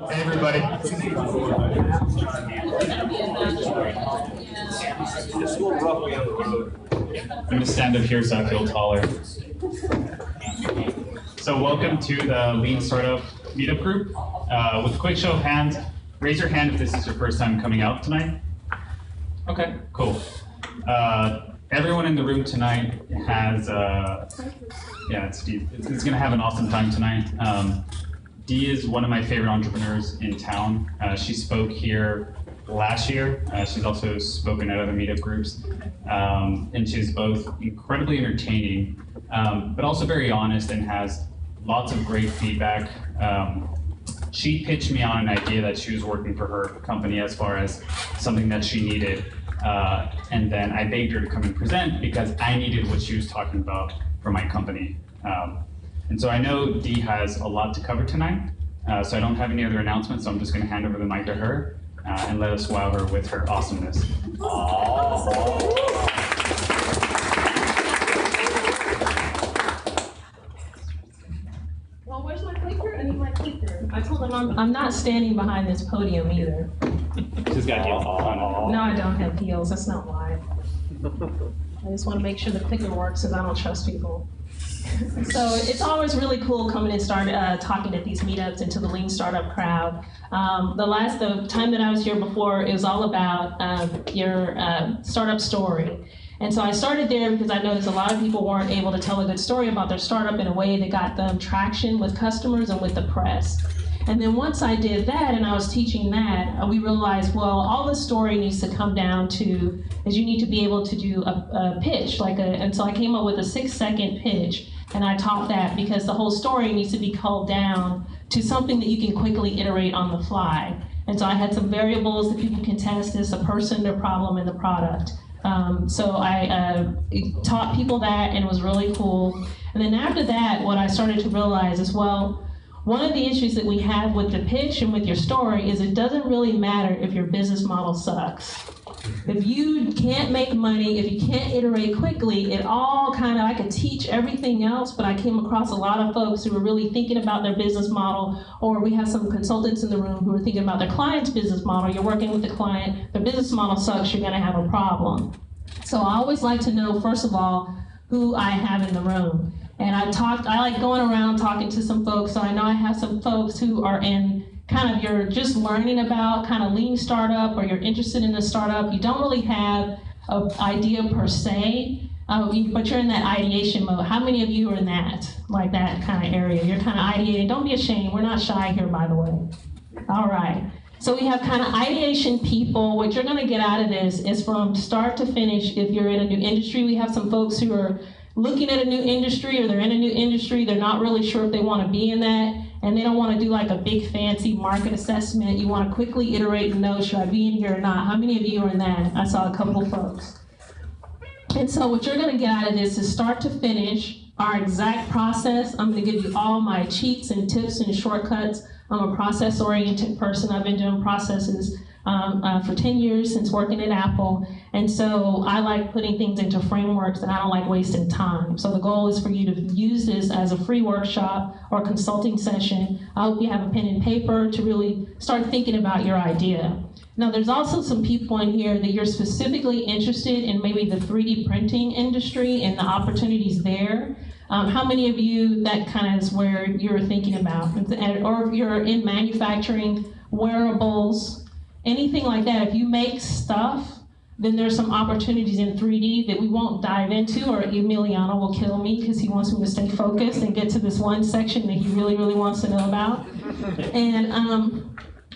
Hey, everybody. I'm going to stand up here so I feel taller. So welcome to the Lean Startup Meetup Group. With a quick show of hands, raise your hand if this is your first time coming out tonight. Okay, cool. Everyone in the room tonight has, yeah, it's Dee. It's going to have an awesome time tonight. Dee is one of my favorite entrepreneurs in town. She spoke here last year. She's also spoken at other meetup groups. And she's both incredibly entertaining, but also very honest and has lots of great feedback. She pitched me on an idea that she was working for her company as far as something that she needed. And then I begged her to come and present because I needed what she was talking about for my company. And so I know Dee has a lot to cover tonight, so I don't have any other announcements, so I'm just going to hand over the mic to her and let us wow her with her awesomeness. Well, where's my clicker? I need my clicker. I told them I'm not standing behind this podium either. She's got heels on. No, I don't have heels. That's not why. I just want to make sure the clicker works because I don't trust people. So it's always really cool coming and talking at these meetups and to the Lean Startup crowd. The time that I was here before, it was all about your startup story. And so I started there because I noticed a lot of people weren't able to tell a good story about their startup in a way that got them traction with customers and with the press. And then once I did that and I was teaching that, we realized, well, all the story needs to come down to is you need to be able to do a pitch, and so I came up with a 6-second pitch, and I taught that because the whole story needs to be culled down to something that you can quickly iterate on the fly. And so I had some variables that people can test as a person, their problem, and the product. So I taught people that, and it was really cool. And then after that, what I started to realize is, well, one of the issues that we have with the pitch and with your story is it doesn't really matter if your business model sucks. If you can't make money, if you can't iterate quickly, it all I could teach everything else, but I came across a lot of folks who were really thinking about their business model, or we have some consultants in the room who are thinking about their client's business model. You're working with the client, their business model sucks, you're gonna have a problem. So I always like to know, first of all, who I have in the room. And I like going around talking to some folks, so I know I have some folks who are in you're just learning about lean startup, or you're interested in a startup. You don't really have an idea per se, but you're in that ideation mode. How many of you are in that kind of area? You're ideating. Don't be ashamed. We're not shy here, by the way. All right. So we have ideation people. What you're going to get out of this is from start to finish. If you're in a new industry, we have some folks who are looking at a new industry, or they're in a new industry, they're not really sure if they want to be in that, and they don't want to do a big fancy market assessment. You want to quickly iterate and know, should I be in here or not? How many of you are in that? I saw a couple folks. And so what you're going to get out of this is start to finish, our exact process. I'm going to give you all my cheats and tips and shortcuts. I'm a process-oriented person. I've been doing processes for 10 years since working at Apple. And so I like putting things into frameworks, and I don't like wasting time. So the goal is for you to use this as a free workshop or consulting session. I hope you have a pen and paper to really start thinking about your idea. Now, there's also some people in here that you're specifically interested in, maybe the 3D printing industry and the opportunities there. How many of you, that is where you're thinking about? Or if you're in manufacturing, wearables, anything like that. If you make stuff, then there's some opportunities in 3D that we won't dive into, or Emiliano will kill me because he wants me to stay focused and get to this one section that he really, really wants to know about. And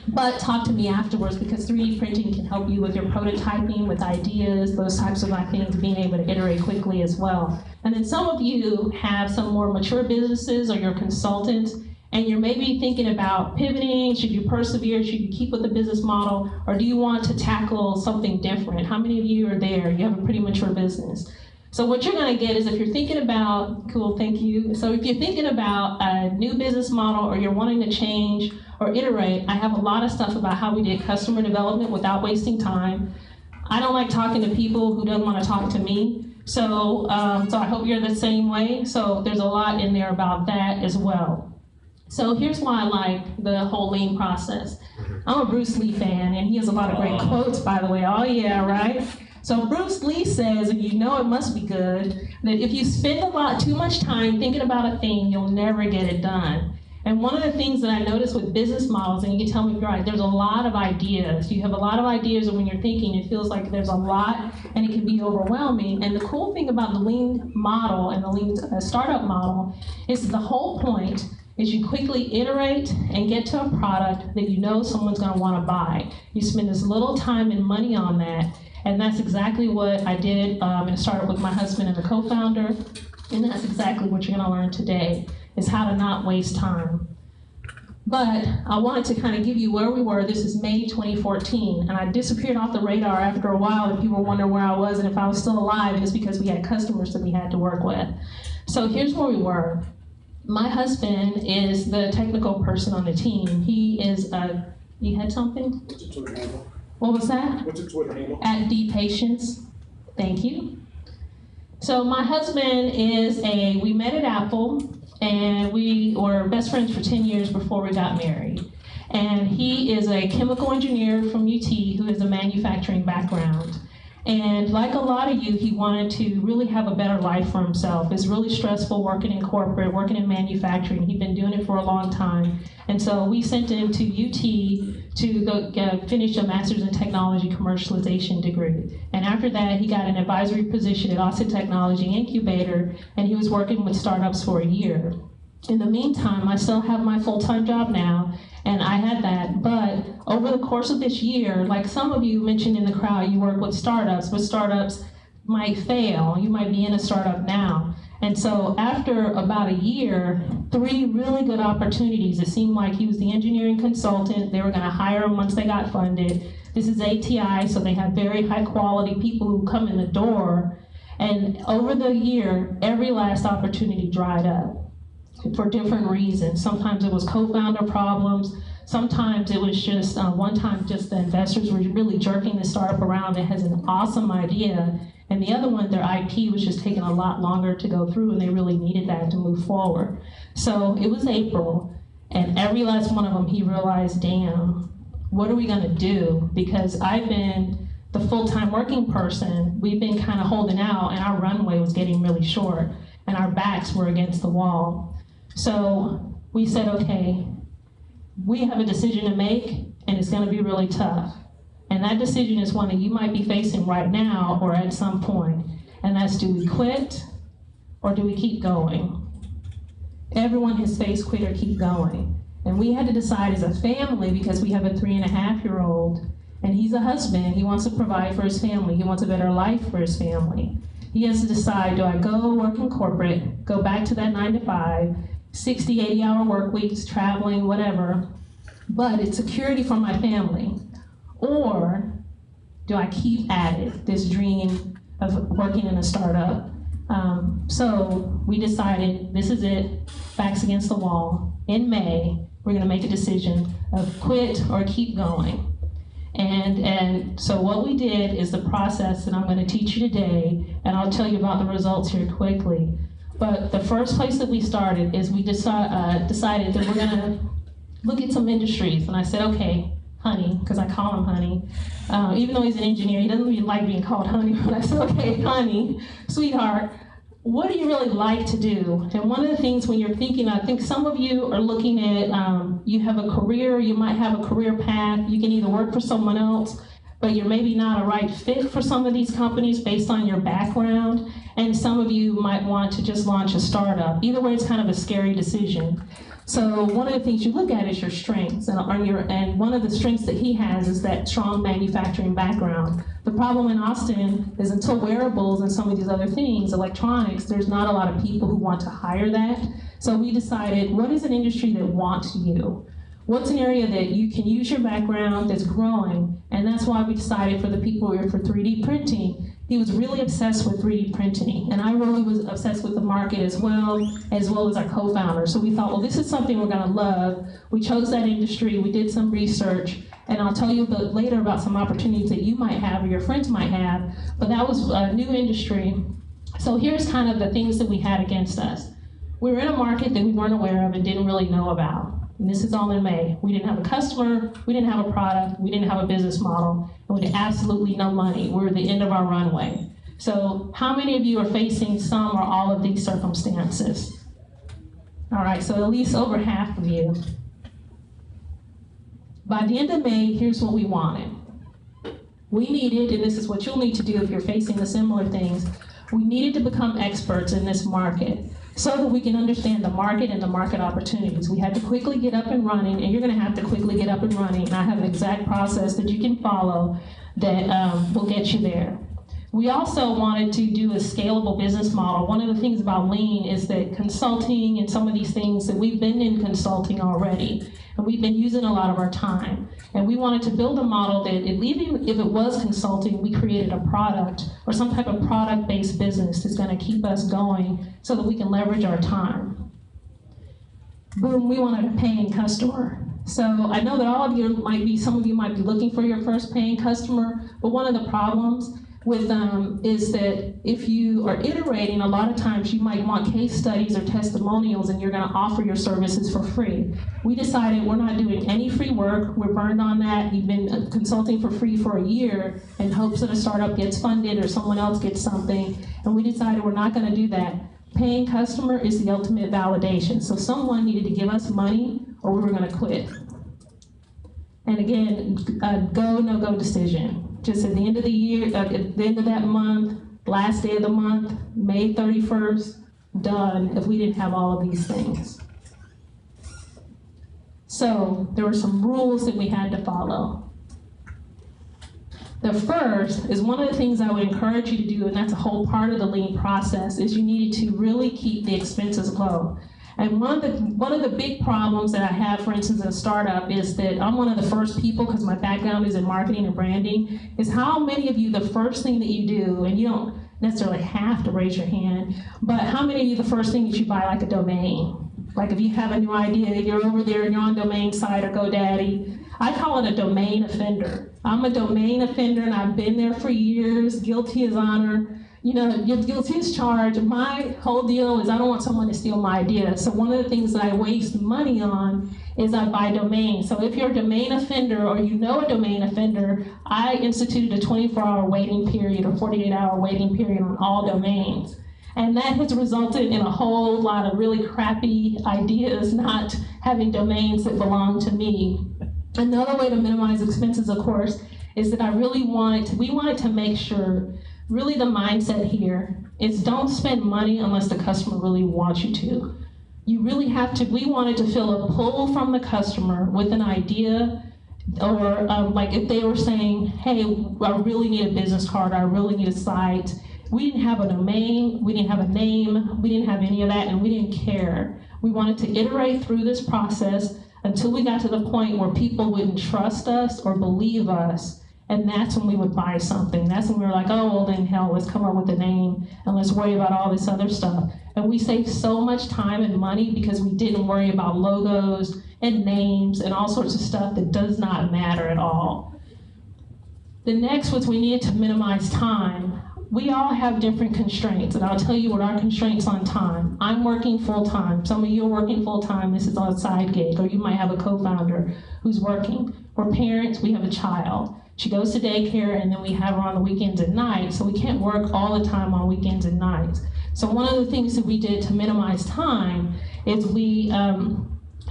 but talk to me afterwards, because 3D printing can help you with your prototyping, with ideas, those types of things, being able to iterate quickly as well. And then some of you have some more mature businesses, or you're consultants, and you're maybe thinking about pivoting. Should you persevere? Should you keep with the business model? Or do you want to tackle something different? How many of you are there? You have a pretty mature business. So what you're going to get is, if you're thinking about, cool, thank you. So if you're thinking about a new business model, or you're wanting to change or iterate, I have a lot of stuff about how we did customer development without wasting time. I don't like talking to people who don't want to talk to me. So I hope you're the same way. So there's a lot in there about that as well. So here's why I like the whole lean process. I'm a Bruce Lee fan, and he has a lot of great quotes, by the way. Oh yeah, right? So Bruce Lee says, and you know it must be good, that if you spend too much time thinking about a thing, you'll never get it done. And one of the things that I noticed with business models, and you can tell me if you're right, there's a lot of ideas. You have a lot of ideas, and when you're thinking, it feels like there's a lot, and it can be overwhelming. And the cool thing about the lean model and the lean startup model is the whole point is you quickly iterate and get to a product that you know someone's going to want to buy. You spend as little time and money on that, and that's exactly what I did in a startup with my husband and the co-founder, and that's exactly what you're going to learn today, is how to not waste time. But I wanted to kind of give you where we were. This is May 2014, and I disappeared off the radar after a while, and people wonder where I was and if I was still alive. It's because we had customers that we had to work with. So here's where we were. My husband is the technical person on the team. He is you had something? What's your Twitter handle? What was that? What's your Twitter handle? At Dee Patience. Thank you. So my husband we met at Apple, and we were best friends for 10 years before we got married. And he is a chemical engineer from UT who has a manufacturing background. And like a lot of you, he wanted to really have a better life for himself. It's really stressful working in corporate, working in manufacturing. He'd been doing it for a long time. And so we sent him to UT to go finish a master's in technology commercialization degree. And after that, he got an advisory position at Austin Technology Incubator, and he was working with startups for a year. In the meantime, I still have my full-time job now, and I had that, but over the course of this year, like some of you mentioned in the crowd, you work with startups, but startups might fail. You might be in a startup now. And so after about a year, 3 really good opportunities. It seemed like he was the engineering consultant. They were gonna hire him once they got funded. This is ATI, so they have very high quality people who come in the door. And over the year, every last opportunity dried up for different reasons. Sometimes it was co-founder problems. Sometimes it was just, one time just the investors were really jerking the startup around that has an awesome idea. And the other one, their IP was just taking a lot longer to go through, and they really needed that to move forward. So it was April, and every last one of them, he realized, damn, what are we gonna do? Because I've been the full-time working person, we've been kind of holding out, and our runway was getting really short, and our backs were against the wall. So we said, okay, we have a decision to make, and it's gonna be really tough. And that decision is one that you might be facing right now or at some point. And that's, do we quit or do we keep going? Everyone has faced quit or keep going. And we had to decide as a family, because we have a 3.5-year-old, and he's a husband, he wants to provide for his family, he wants a better life for his family. He has to decide, do I go work in corporate, go back to that 9 to 5, 60, 80-hour work weeks, traveling, whatever, but it's security for my family. Or do I keep at it, this dream of working in a startup? So we decided, this is it, backs against the wall. In May, we're gonna make a decision of quit or keep going. And so what we did is the process that I'm gonna teach you today, and I'll tell you about the results here quickly. But the first place that we started is we decided that we're gonna look at some industries. And I said, okay, Honey, because I call him Honey. Even though he's an engineer, he doesn't really like being called Honey, but I said, okay, Honey, sweetheart, what do you really like to do? And one of the things when you're thinking, I think some of you are looking at, you have a career, you might have a career path, you can either work for someone else, but you're maybe not a right fit for some of these companies based on your background, and some of you might want to just launch a startup. Either way, it's kind of a scary decision. So one of the things you look at is your strengths, and one of the strengths that he has is that strong manufacturing background. The problem in Austin is until wearables and some of these other things, electronics, there's not a lot of people who want to hire that. So we decided, what is an industry that wants you? What's an area that you can use your background that's growing? And that's why we decided for the people who are for 3D printing. He was really obsessed with 3D printing, and I really was obsessed with the market as well as our co-founder. So we thought, well, this is something we're gonna love. We chose that industry, we did some research, and I'll tell you later about some opportunities that you might have or your friends might have, but that was a new industry. So here's kind of the things that we had against us. We were in a market that we weren't aware of and didn't really know about. And this is all in May. We didn't have a customer, we didn't have a product, we didn't have a business model, and we had absolutely no money. We're at the end of our runway. So how many of you are facing some or all of these circumstances? All right, so at least over half of you. By the end of May, here's what we wanted. We needed, and this is what you'll need to do if you're facing the similar things, we needed to become experts in this market so that we can understand the market and the market opportunities. We had to quickly get up and running, and you're gonna have to quickly get up and running, and I have an exact process that you can follow that will get you there. We also wanted to do a scalable business model. One of the things about Lean is that consulting and some of these things that we've been in consulting already, and we've been using a lot of our time. And we wanted to build a model that even if it was consulting, we created a product or some type of product-based business that's gonna keep us going so that we can leverage our time. Boom, we wanted a paying customer. So I know that some of you might be looking for your first paying customer, but one of the problems with them is that if you are iterating, a lot of times you might want case studies or testimonials and you're gonna offer your services for free. We decided we're not doing any free work, we're burned on that. We've been consulting for free for a year in hopes that a startup gets funded or someone else gets something, and we decided we're not gonna do that. Paying customer is the ultimate validation. So someone needed to give us money or we were gonna quit. And again, go, no-go decision. Just at the end of the year, at the end of that month, last day of the month, May 31st, done if we didn't have all of these things. So there were some rules that we had to follow. The first is one of the things I would encourage you to do, and that's a whole part of the Lean process, is you needed to really keep the expenses low. And one of the big problems that I have, for instance, in a startup is that I'm one of the first people, because my background is in marketing and branding, is how many of you, the first thing that you do, and you don't necessarily have to raise your hand, but how many of you, the first thing is you buy like a domain? Like if you have a new idea, you're over there and you're on domain site or GoDaddy. I call it a domain offender. I'm a domain offender and I've been there for years, guilty as honor. You know, guilty as charged. My whole deal is I don't want someone to steal my idea. So one of the things that I waste money on is I buy domains. So if you're a domain offender or you know a domain offender, I instituted a 24-hour waiting period or 48-hour waiting period on all domains. And that has resulted in a whole lot of really crappy ideas not having domains that belong to me. Another way to minimize expenses, of course, is that we wanted to make sure, really the mindset here is don't spend money unless the customer really wants you to. You really have to, we wanted to feel a pull from the customer with an idea, or like if they were saying, hey, I really need a business card, I really need a site. We didn't have a domain, we didn't have a name, we didn't have any of that, and we didn't care. We wanted to iterate through this process until we got to the point where people wouldn't trust us or believe us. And that's when we would buy something. That's when we were like, oh, well then hell, let's come up with a name and let's worry about all this other stuff. And we saved so much time and money because we didn't worry about logos and names and all sorts of stuff that does not matter at all. The next was we needed to minimize time. We all have different constraints, and I'll tell you what our constraints on time. I'm working full-time. Some of you are working full-time. This is on a side gig, or you might have a co-founder who's working. We're parents, we have a child. She goes to daycare, and then we have her on the weekends and nights, so we can't work all the time on weekends and nights. So one of the things that we did to minimize time is we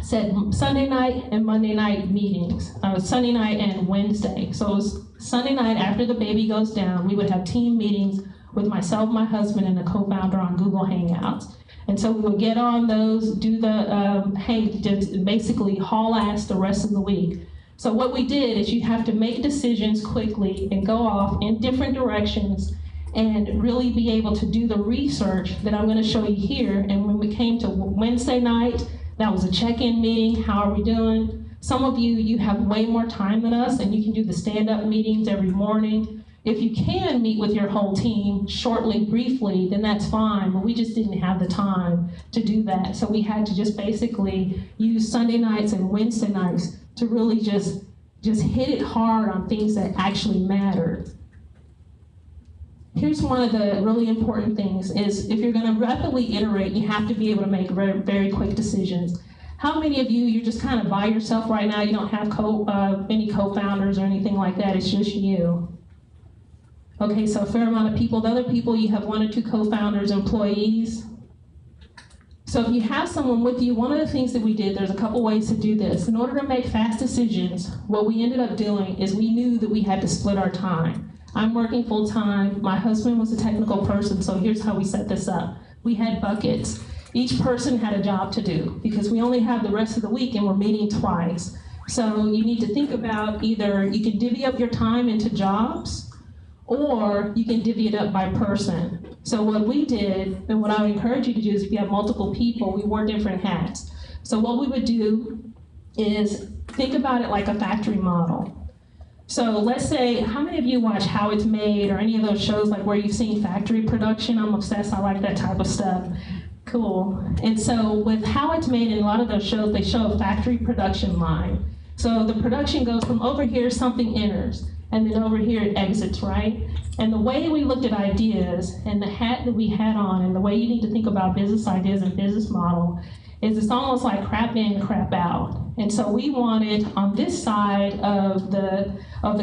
said Sunday night and Monday night meetings, Sunday night and Wednesday. So it was Sunday night after the baby goes down, we would have team meetings with myself, my husband, and the co-founder on Google Hangouts. And so we would get on those, do the just basically haul ass the rest of the week. So what we did is you have to make decisions quickly and go off in different directions and really be able to do the research that I'm going to show you here. And when we came to Wednesday night, that was a check-in meeting. How are we doing? Some of you have way more time than us, and you can do the stand-up meetings every morning. If you can meet with your whole team shortly, briefly, then that's fine, but we just didn't have the time to do that. So we had to just basically use Sunday nights and Wednesday nights to really just hit it hard on things that actually mattered. Here's one of the really important things is if you're gonna rapidly iterate, you have to be able to make very, very quick decisions. How many of you, you're just kind of by yourself right now, you don't have any co-founders or anything like that, it's just you? Okay, so a fair amount of people. The other people, you have 1 or 2 co-founders, employees. So if you have someone with you, one of the things that we did, there's a couple ways to do this. In order to make fast decisions, what we ended up doing is we knew that we had to split our time. I'm working full time, my husband was a technical person, so here's how we set this up. We had buckets. Each person had a job to do because we only have the rest of the week and we're meeting twice. So you need to think about either you can divvy up your time into jobs or you can divvy it up by person. So what we did, and what I would encourage you to do is if you have multiple people, we wore different hats. So what we would do is think about it like a factory model. So let's say, how many of you watch How It's Made or any of those shows like where you've seen factory production? I'm obsessed, I like that type of stuff. Cool. And so with How It's Made in a lot of those shows, they show a factory production line. So the production goes from over here, something enters, and then over here it exits, right? And the way we looked at ideas and the hat that we had on and the way you need to think about business ideas and business model is it's almost like crap in, crap out. And so we wanted on this side of the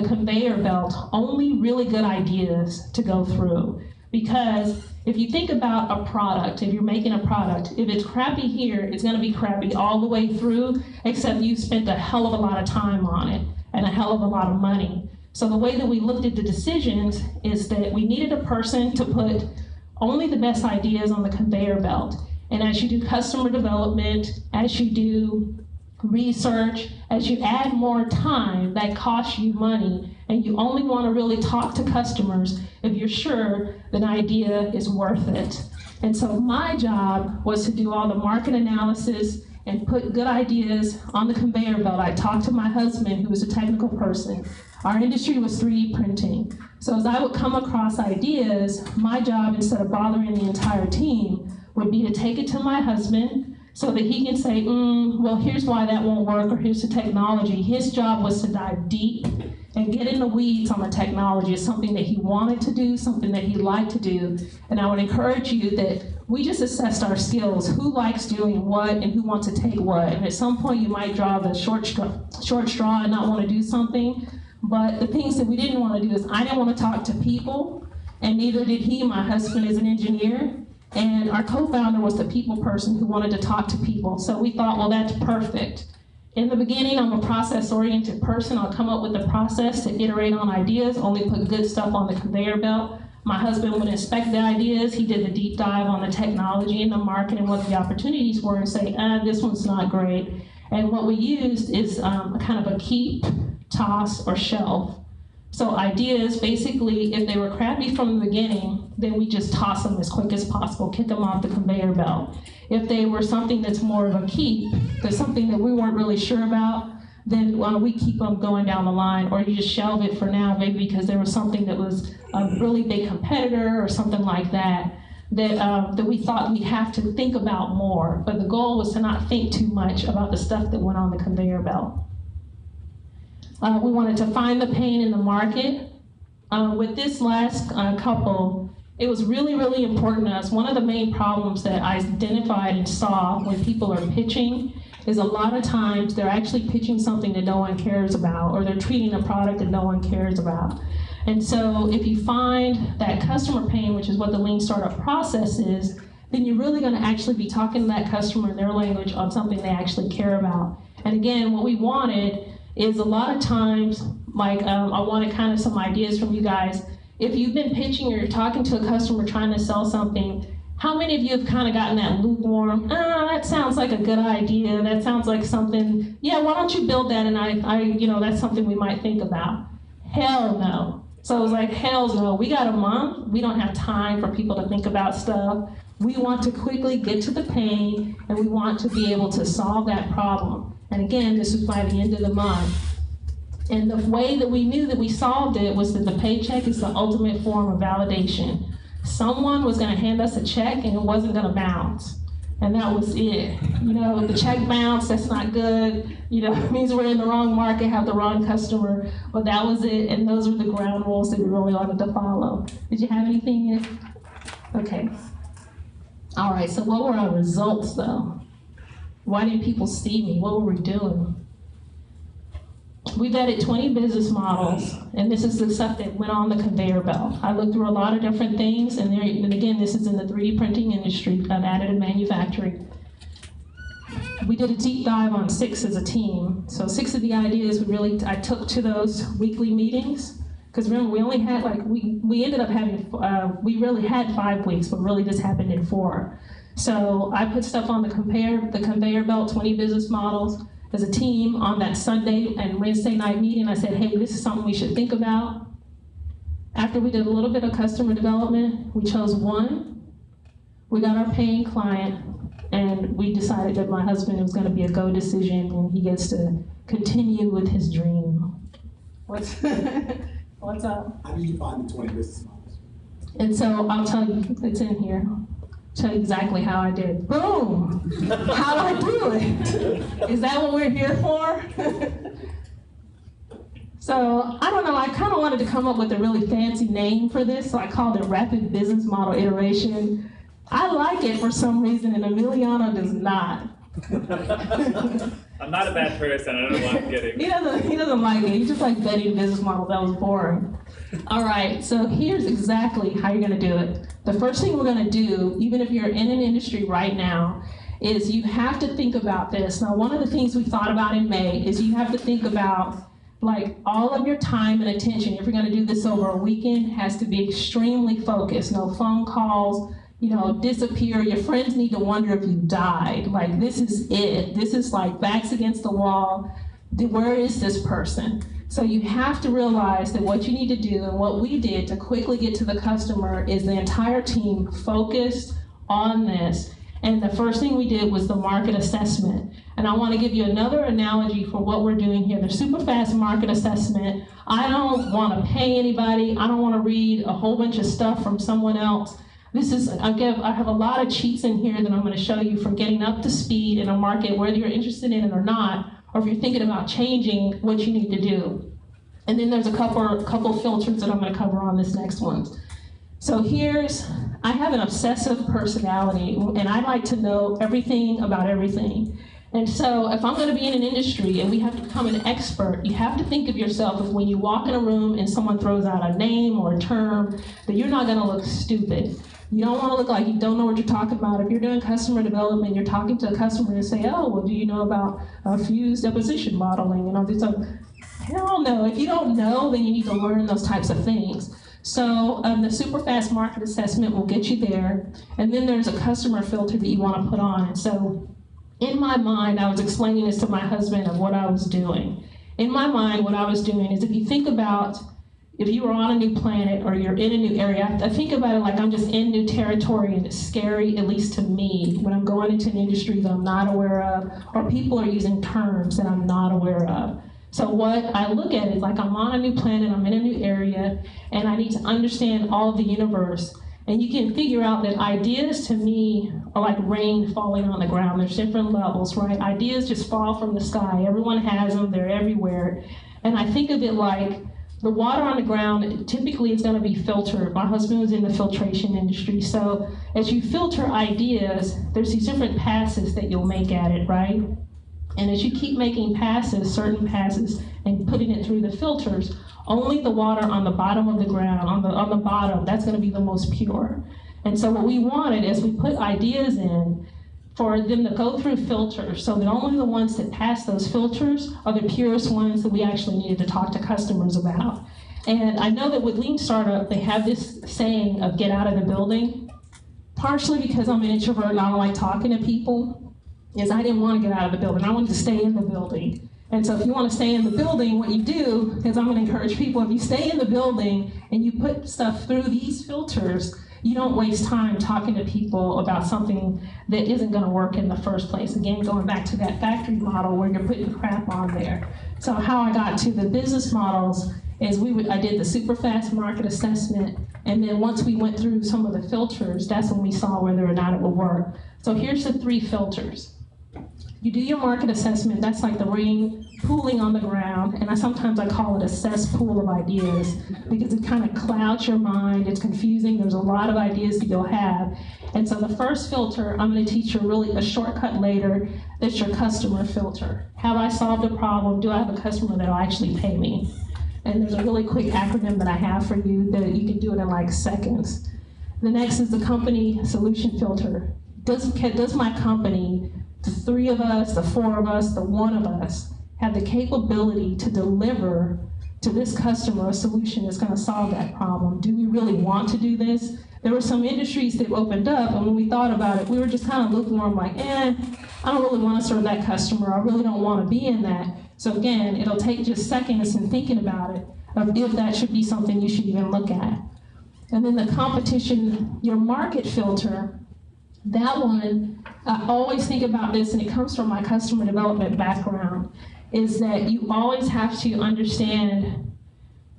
conveyor belt only really good ideas to go through. Because if you think about a product, if you're making a product, if it's crappy here, it's gonna be crappy all the way through, except you spent a hell of a lot of time on it and a hell of a lot of money. So the way that we looked at the decisions is that we needed a person to put only the best ideas on the conveyor belt. And as you do customer development, as you do research, as you add more time, that costs you money, and you only want to really talk to customers if you're sure that idea is worth it. And so my job was to do all the market analysis and put good ideas on the conveyor belt. I talked to my husband, who was a technical person. Our industry was 3D printing. So as I would come across ideas, my job, instead of bothering the entire team, would be to take it to my husband so that he can say, well, here's why that won't work, or here's the technology. His job was to dive deep and get in the weeds on the technology. It's something that he wanted to do, something that he liked to do. And I would encourage you that we just assessed our skills, who likes doing what and who wants to take what. And at some point you might draw the short straw and not want to do something. But the things that we didn't want to do is I didn't want to talk to people, and neither did he. My husband is an engineer. And our co-founder was the people person who wanted to talk to people. So we thought, well, that's perfect. In the beginning, I'm a process-oriented person. I'll come up with a process to iterate on ideas, only put good stuff on the conveyor belt. My husband would inspect the ideas. He did the deep dive on the technology and the market and what the opportunities were and say, this one's not great. And what we used is kind of a keep, toss, or shelf. So ideas, basically, if they were crappy from the beginning, then we just toss them as quick as possible, kick them off the conveyor belt. If they were something that's more of a keep, there's something that we weren't really sure about, then we keep them going down the line, or you just shelve it for now, maybe because there was something that was a really big competitor or something like that, that we thought we'd have to think about more. But the goal was to not think too much about the stuff that went on the conveyor belt. We wanted to find the pain in the market. With this last couple, it was really, really important to us. One of the main problems that I identified and saw when people are pitching is a lot of times they're actually pitching something that no one cares about, or they're treating a product that no one cares about. And so if you find that customer pain, which is what the lean startup process is, then you're really going to actually be talking to that customer in their language on something they actually care about. And again, what we wanted is a lot of times, like I wanted kind of some ideas from you guys. If you've been pitching or you're talking to a customer trying to sell something, how many of you have kind of gotten that lukewarm, that sounds like a good idea, that sounds like something, yeah, why don't you build that, and that's something we might think about. Hell no. So it was like, hell no, we got a month, we don't have time for people to think about stuff. We want to quickly get to the pain, and we want to be able to solve that problem. And again, this was by the end of the month. And the way that we knew that we solved it was that the paycheck is the ultimate form of validation. Someone was going to hand us a check and it wasn't going to bounce. And that was it. You know, the check bounce, that's not good. You know, it means we're in the wrong market, have the wrong customer. But that was it, and those were the ground rules that we really wanted to follow. Did you have anything? Okay. All right, so what were our results, though? Why didn't people see me? What were we doing? We vetted 20 business models, and this is the stuff that went on the conveyor belt. I looked through a lot of different things, and again, this is in the 3D printing industry of additive manufacturing. We did a deep dive on 6 as a team. So 6 of the ideas I took to those weekly meetings, because remember, we only had we ended up having, we really had 5 weeks, but really this happened in 4. So I put stuff on the conveyor belt, 20 business models, as a team on that Sunday and Wednesday night meeting. I said, hey, this is something we should think about. After we did a little bit of customer development, we chose 1. We got our paying client, and we decided that my husband was gonna be a go decision, and he gets to continue with his dream. What's up? How did you find the 20 business models? And so I'll tell you, it's in here. Tell you exactly how I did. Boom! How do I do it? Is that what we're here for? So I don't know, I kind of wanted to come up with a really fancy name for this, so I called it Rapid Business Model Iteration. I like it for some reason, and Emiliano does not. I'm not a bad person, I don't know what I'm getting. He doesn't like it, he just like vetting business models, that was boring. All right, so here's exactly how you're gonna do it. The first thing we're gonna do, even if you're in an industry right now, is you have to think about this. Now, one of the things we thought about in May is you have to think about like all of your time and attention, if you're gonna do this over a weekend, has to be extremely focused. No phone calls, you know, disappear. Your friends need to wonder if you died. Like, this is it. This is like backs against the wall. Where is this person? So you have to realize that what you need to do, and what we did to quickly get to the customer, is the entire team focused on this. And the first thing we did was the market assessment. And I want to give you another analogy for what we're doing here. The super fast market assessment, I don't want to pay anybody. I don't want to read a whole bunch of stuff from someone else. This is, I have a lot of cheats in here that I'm going to show you for getting up to speed in a market, whether you're interested in it or not, or if you're thinking about changing what you need to do. And then there's a couple filters that I'm going to cover on this next one. So I have an obsessive personality, and I like to know everything about everything. And so if I'm going to be in an industry and we have to become an expert, you have to think of yourself as when you walk in a room and someone throws out a name or a term, that you're not going to look stupid. You don't want to look like you don't know what you're talking about. If you're doing customer development, you're talking to a customer and say, oh, well, do you know about fused deposition modeling? You know, hell no. If you don't know, then you need to learn those types of things. So the super fast market assessment will get you there. And then there's a customer filter that you want to put on. And so in my mind, I was explaining this to my husband of what I was doing. In my mind, what I was doing is, if you think about, if you were on a new planet or you're in a new area, I think about it like I'm just in new territory, and it's scary, at least to me, when I'm going into an industry that I'm not aware of, or people are using terms that I'm not aware of. So what I look at is like I'm on a new planet, I'm in a new area, and I need to understand all of the universe. And you can figure out that ideas to me are like rain falling on the ground. There's different levels, right? Ideas just fall from the sky. Everyone has them, they're everywhere. And I think of it like the water on the ground, typically it's gonna be filtered. My husband was in the filtration industry. So as you filter ideas, there's these different passes that you'll make at it, right? And as you keep making passes, certain passes, and putting it through the filters, only the water on the bottom of the ground, on the bottom, that's gonna be the most pure. And so what we wanted is we put ideas in for them to go through filters, so that only the ones that pass those filters are the purest ones that we actually needed to talk to customers about. And I know that with Lean Startup, they have this saying of get out of the building, partially because I'm an introvert and I don't like talking to people, is I didn't want to get out of the building. I wanted to stay in the building. And so if you want to stay in the building, what you do is, I'm going to encourage people, if you stay in the building and you put stuff through these filters, you don't waste time talking to people about something that isn't going to work in the first place. Again, going back to that factory model where you're putting crap on there. So how I got to the business models is I did the super fast market assessment, And then once we went through some of the filters, that's when we saw whether or not it would work. So here's the 3 filters. You do your market assessment, that's like the ring pooling on the ground, and sometimes I call it a cesspool of ideas because it kind of clouds your mind, it's confusing, there's a lot of ideas that you'll have. And so the first filter, I'm going to teach you really a shortcut later, that's your customer filter. Have I solved a problem? Do I have a customer that will actually pay me? And there's a really quick acronym that I have for you that you can do it in like seconds. The next is the company solution filter. Does my company, the 3 of us, the 4 of us, the 1 of us, have the capability to deliver to this customer a solution that's going to solve that problem? Do we really want to do this? There were some industries that opened up, and when we thought about it, we were just kind of lukewarm, like, I don't really want to serve that customer. I really don't want to be in that. So again, it'll take just seconds in thinking about it, of if that should be something you should even look at. And then the competition, your market filter, that one, I always think about this, and it comes from my customer development background, is that you always have to understand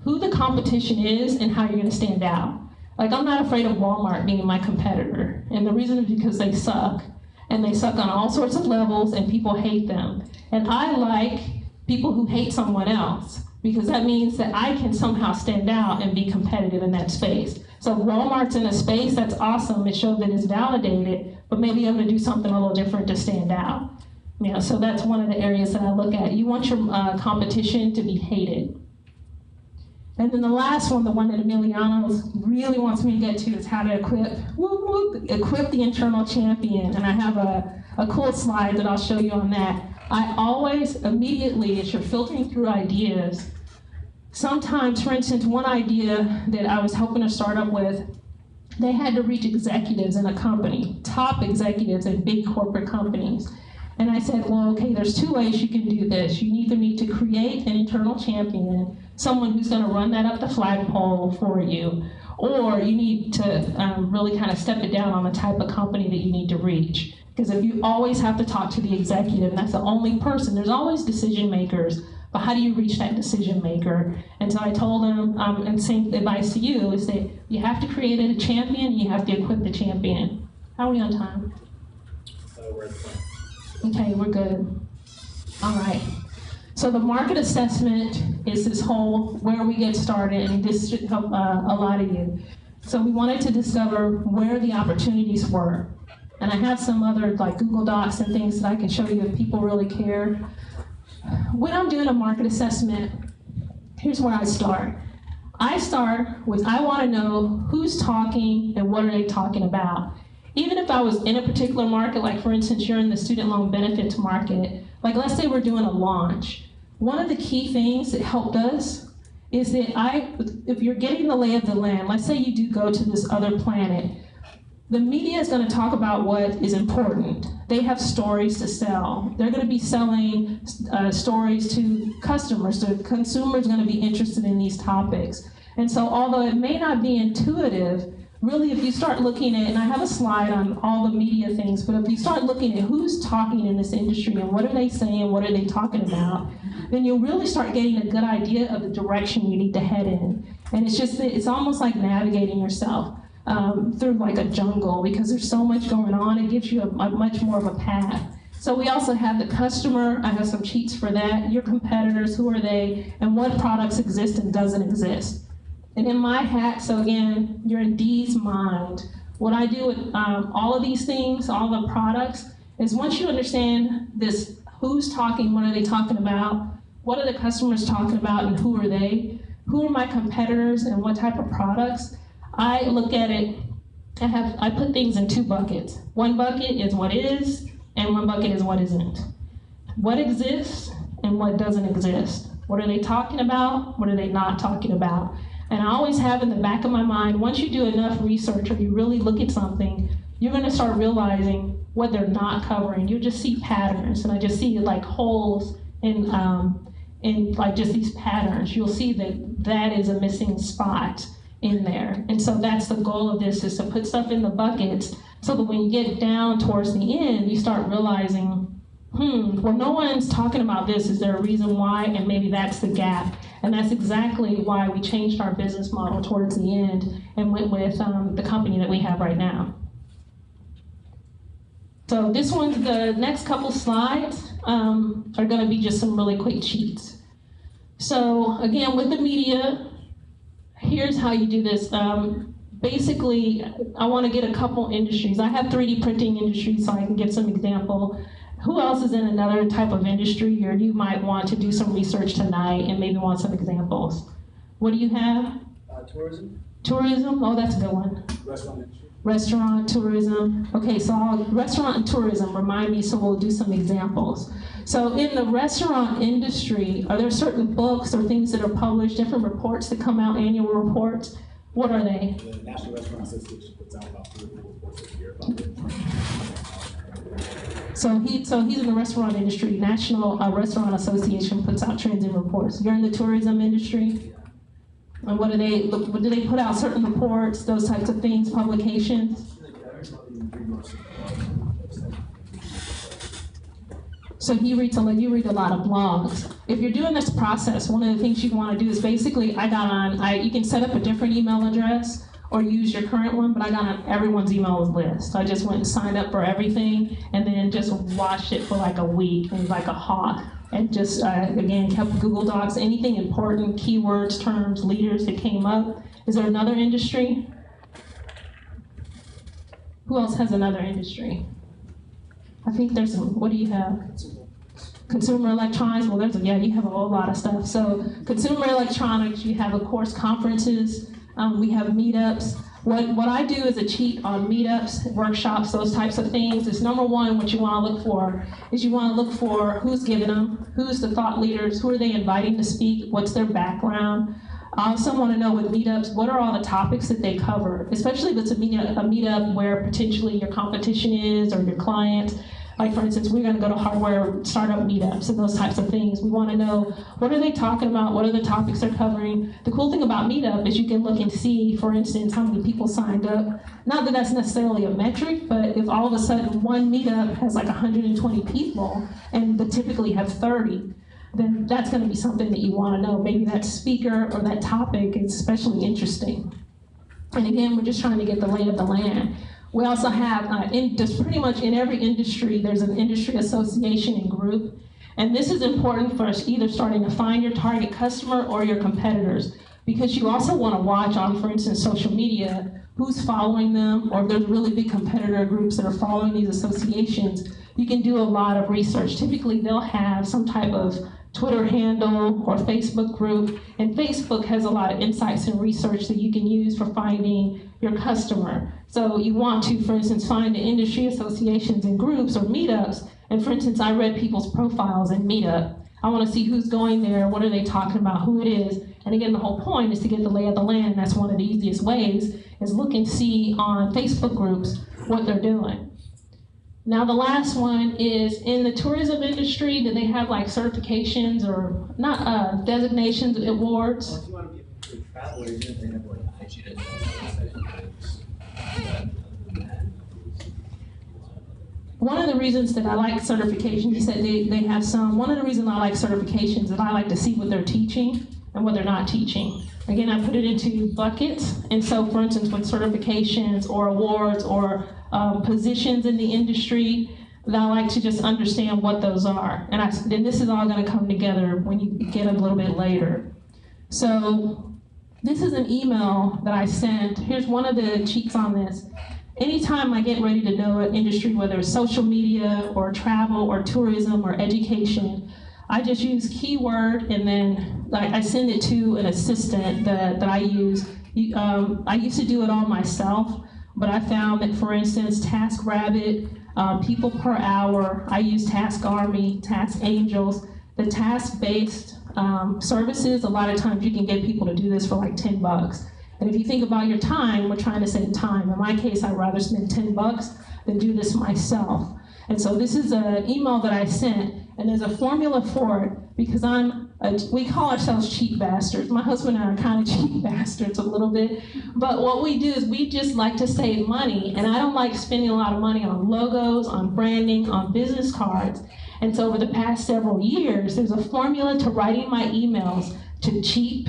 who the competition is and how you're going to stand out. Like, I'm not afraid of Walmart being my competitor, and the reason is because they suck, and they suck on all sorts of levels, and people hate them. And I like people who hate someone else, because that means that I can somehow stand out and be competitive in that space. So if Walmart's in a space, that's awesome. It shows that it's validated, but maybe I'm going to do something a little different to stand out. So that's one of the areas that I look at. You want your competition to be hated. And then the last one, the one that Emiliano really wants me to get to, is how to equip the internal champion. And I have a cool slide that I'll show you on that. I always, immediately, as you're filtering through ideas, sometimes, for instance, one idea that I was helping a startup with, they had to reach executives in a company, top executives in big corporate companies. And I said, well, okay, there's 2 ways you can do this. You either need to create an internal champion, someone who's going to run that up the flagpole for you, or you need to really kind of step it down on the type of company that you need to reach. Because if you always have to talk to the executive, and that's the only person, there's always decision makers, but how do you reach that decision maker? And so I told them, and same advice to you, is that you have to create a champion, you have to equip the champion. How are we on time? We're at the point. Okay, we're good. All right. So the market assessment is this whole where we get started, and this should help a lot of you. So we wanted to discover where the opportunities were. And I have some other like Google Docs and things that I can show you if people really care. When I'm doing a market assessment, here's where I start. I start with, I want to know who's talking and what are they talking about. Even if I was in a particular market, like for instance, you're in the student loan benefits market, like let's say we're doing a launch. One of the key things that helped us is that if you're getting the lay of the land, let's say you do go to this other planet, the media is going to talk about what is important. They have stories to sell. They're going to be selling stories to customers. So consumers are going to be interested in these topics. And so although it may not be intuitive, really if you start looking at, and I have a slide on all the media things, but if you start looking at who's talking in this industry and what are they saying, what are they talking about, then you'll really start getting a good idea of the direction you need to head in. And it's almost like navigating yourself through like a jungle, because there's so much going on. It gives you a much more of a path. So we also have the customer. I have some cheats for that. Your competitors, who are they, and what products exist and doesn't exist. And in my hat, so again, you're in Dee's mind. What I do with all of these things, all the products, is once you understand this, who's talking, what are they talking about, what are the customers talking about, and who are they, who are my competitors, and what type of products, I look at it, I put things in 2 buckets. One bucket is what is, and one bucket is what isn't. What exists and what doesn't exist. What are they talking about? What are they not talking about? And I always have in the back of my mind, once you do enough research or you really look at something, you're going to start realizing what they're not covering. You'll just see patterns, and I just see like holes in like just these patterns. You'll see that that is a missing spot in there. And so that's the goal of this, is to put stuff in the buckets so that when you get down towards the end, you start realizing well, no one's talking about this. Is there a reason why? And maybe that's the gap. And that's exactly why we changed our business model towards the end and went with the company that we have right now. So this one's the next couple slides are going to be just some really quick cheats. So again, with the media, here's how you do this. Basically, I want to get a couple industries. I have 3D printing industry, so I can give some example. Who else is in another type of industry, or you might want to do some research tonight and maybe want some examples? What do you have? Tourism. Tourism, oh, that's a good one. Restaurant industry. Restaurant, tourism. Okay, so restaurant and tourism, remind me, so we'll do some examples. So in the restaurant industry, are there certain books or things that are published, different reports that come out, annual reports? What are they? The National Restaurant Association puts out about 3 or 4 reports a year about it. So he's in the restaurant industry. National Restaurant Association puts out trends and reports. You're in the tourism industry? And what do they put out certain reports, those types of things, publications? So you read a lot of blogs. If you're doing this process, one of the things you want to do is basically, you can set up a different email address or use your current one, but I got on everyone's email list. I just went and signed up for everything and then just watched it for like a week and like a hawk. And just, again, kept Google Docs, anything important, keywords, terms, leaders that came up. Is there another industry? Who else has another industry? I think there's some, what do you have? Consumer electronics, well, you have a whole lot of stuff. So consumer electronics, you have, of course, conferences. We have meetups. What I do as a cheat on meetups, workshops, those types of things is number one, what you want to look for is you want to look for who's giving them, who's the thought leaders, who are they inviting to speak, what's their background. I also want to know with meetups, what are all the topics that they cover, especially if it's a meetup where potentially your competition is or your client. Like for instance, we're going to go to hardware startup meetups and those types of things. We want to know what are they talking about, what are the topics they're covering. The cool thing about meetup is you can look and see, for instance, how many people signed up. Not that that's necessarily a metric, but if all of a sudden one meetup has like 120 people and they typically have 30, then that's going to be something that you want to know. Maybe that speaker or that topic is especially interesting. And again, we're just trying to get the lay of the land. We also have, just pretty much in every industry, there's an industry association and group. And this is important for us either starting to find your target customer or your competitors, because you also want to watch on, for instance, social media, who's following them, or if there's really big competitor groups that are following these associations. You can do a lot of research. Typically, they'll have some type of Twitter handle or Facebook group, and Facebook has a lot of insights and research that you can use for finding your customer. So you want to, for instance, find the industry associations and groups or meetups, and for instance, I read people's profiles in Meetup. I want to see who's going there, what are they talking about, who it is, and again, the whole point is to get the lay of the land, and that's one of the easiest ways, is look and see on Facebook groups what they're doing. Now the last one is in the tourism industry, do they have like certifications or not designations, awards? If you want to be a traveler, you're going to have like one of the reasons that I like certifications, you said they have some, one of the reasons I like certifications is I like to see what they're teaching and what they're not teaching. Again, I put it into buckets, and so for instance with certifications or awards or positions in the industry, that I like to just understand what those are. And then this is all going to come together when you get a little bit later. So this is an email that I sent. Here's one of the cheats on this. Anytime I get ready to know an industry, whether it's social media or travel or tourism or education, I just use keyword and then I send it to an assistant that I use. I used to do it all myself, but I found that, for instance, TaskRabbit, people per hour, I use Task Army, Task Angels, the task-based services, a lot of times you can get people to do this for like $10. And if you think about your time, we're trying to save time. In my case, I'd rather spend $10 than do this myself. And so this is an email that I sent, and there's a formula for it because we call ourselves cheap bastards. My husband and I are kind of cheap bastards a little bit. But what we do is we just like to save money, and I don't like spending a lot of money on logos, on branding, on business cards. And so over the past several years, there's a formula to writing my emails to cheap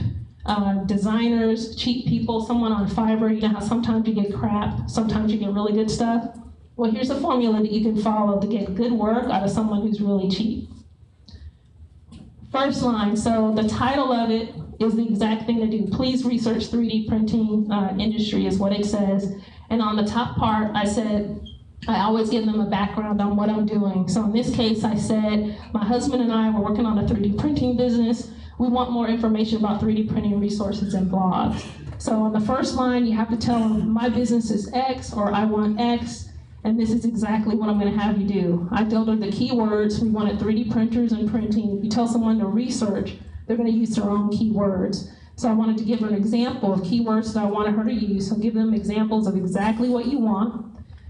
designers, cheap people, someone on Fiverr. You know how sometimes you get crap, sometimes you get really good stuff? Well, here's a formula that you can follow to get good work out of someone who's really cheap. First line, so the title of it is the exact thing to do. Please research 3D printing industry is what it says. And on the top part, I said, I always give them a background on what I'm doing. So in this case, I said, my husband and I were working on a 3D printing business. We want more information about 3D printing resources and blogs. So on the first line, you have to tell them, my business is X, or I want X, and this is exactly what I'm gonna have you do. I filtered the keywords. We wanted 3D printers and printing. If you tell someone to research, they're gonna use their own keywords. So I wanted to give her an example of keywords that I wanted her to use. So give them examples of exactly what you want.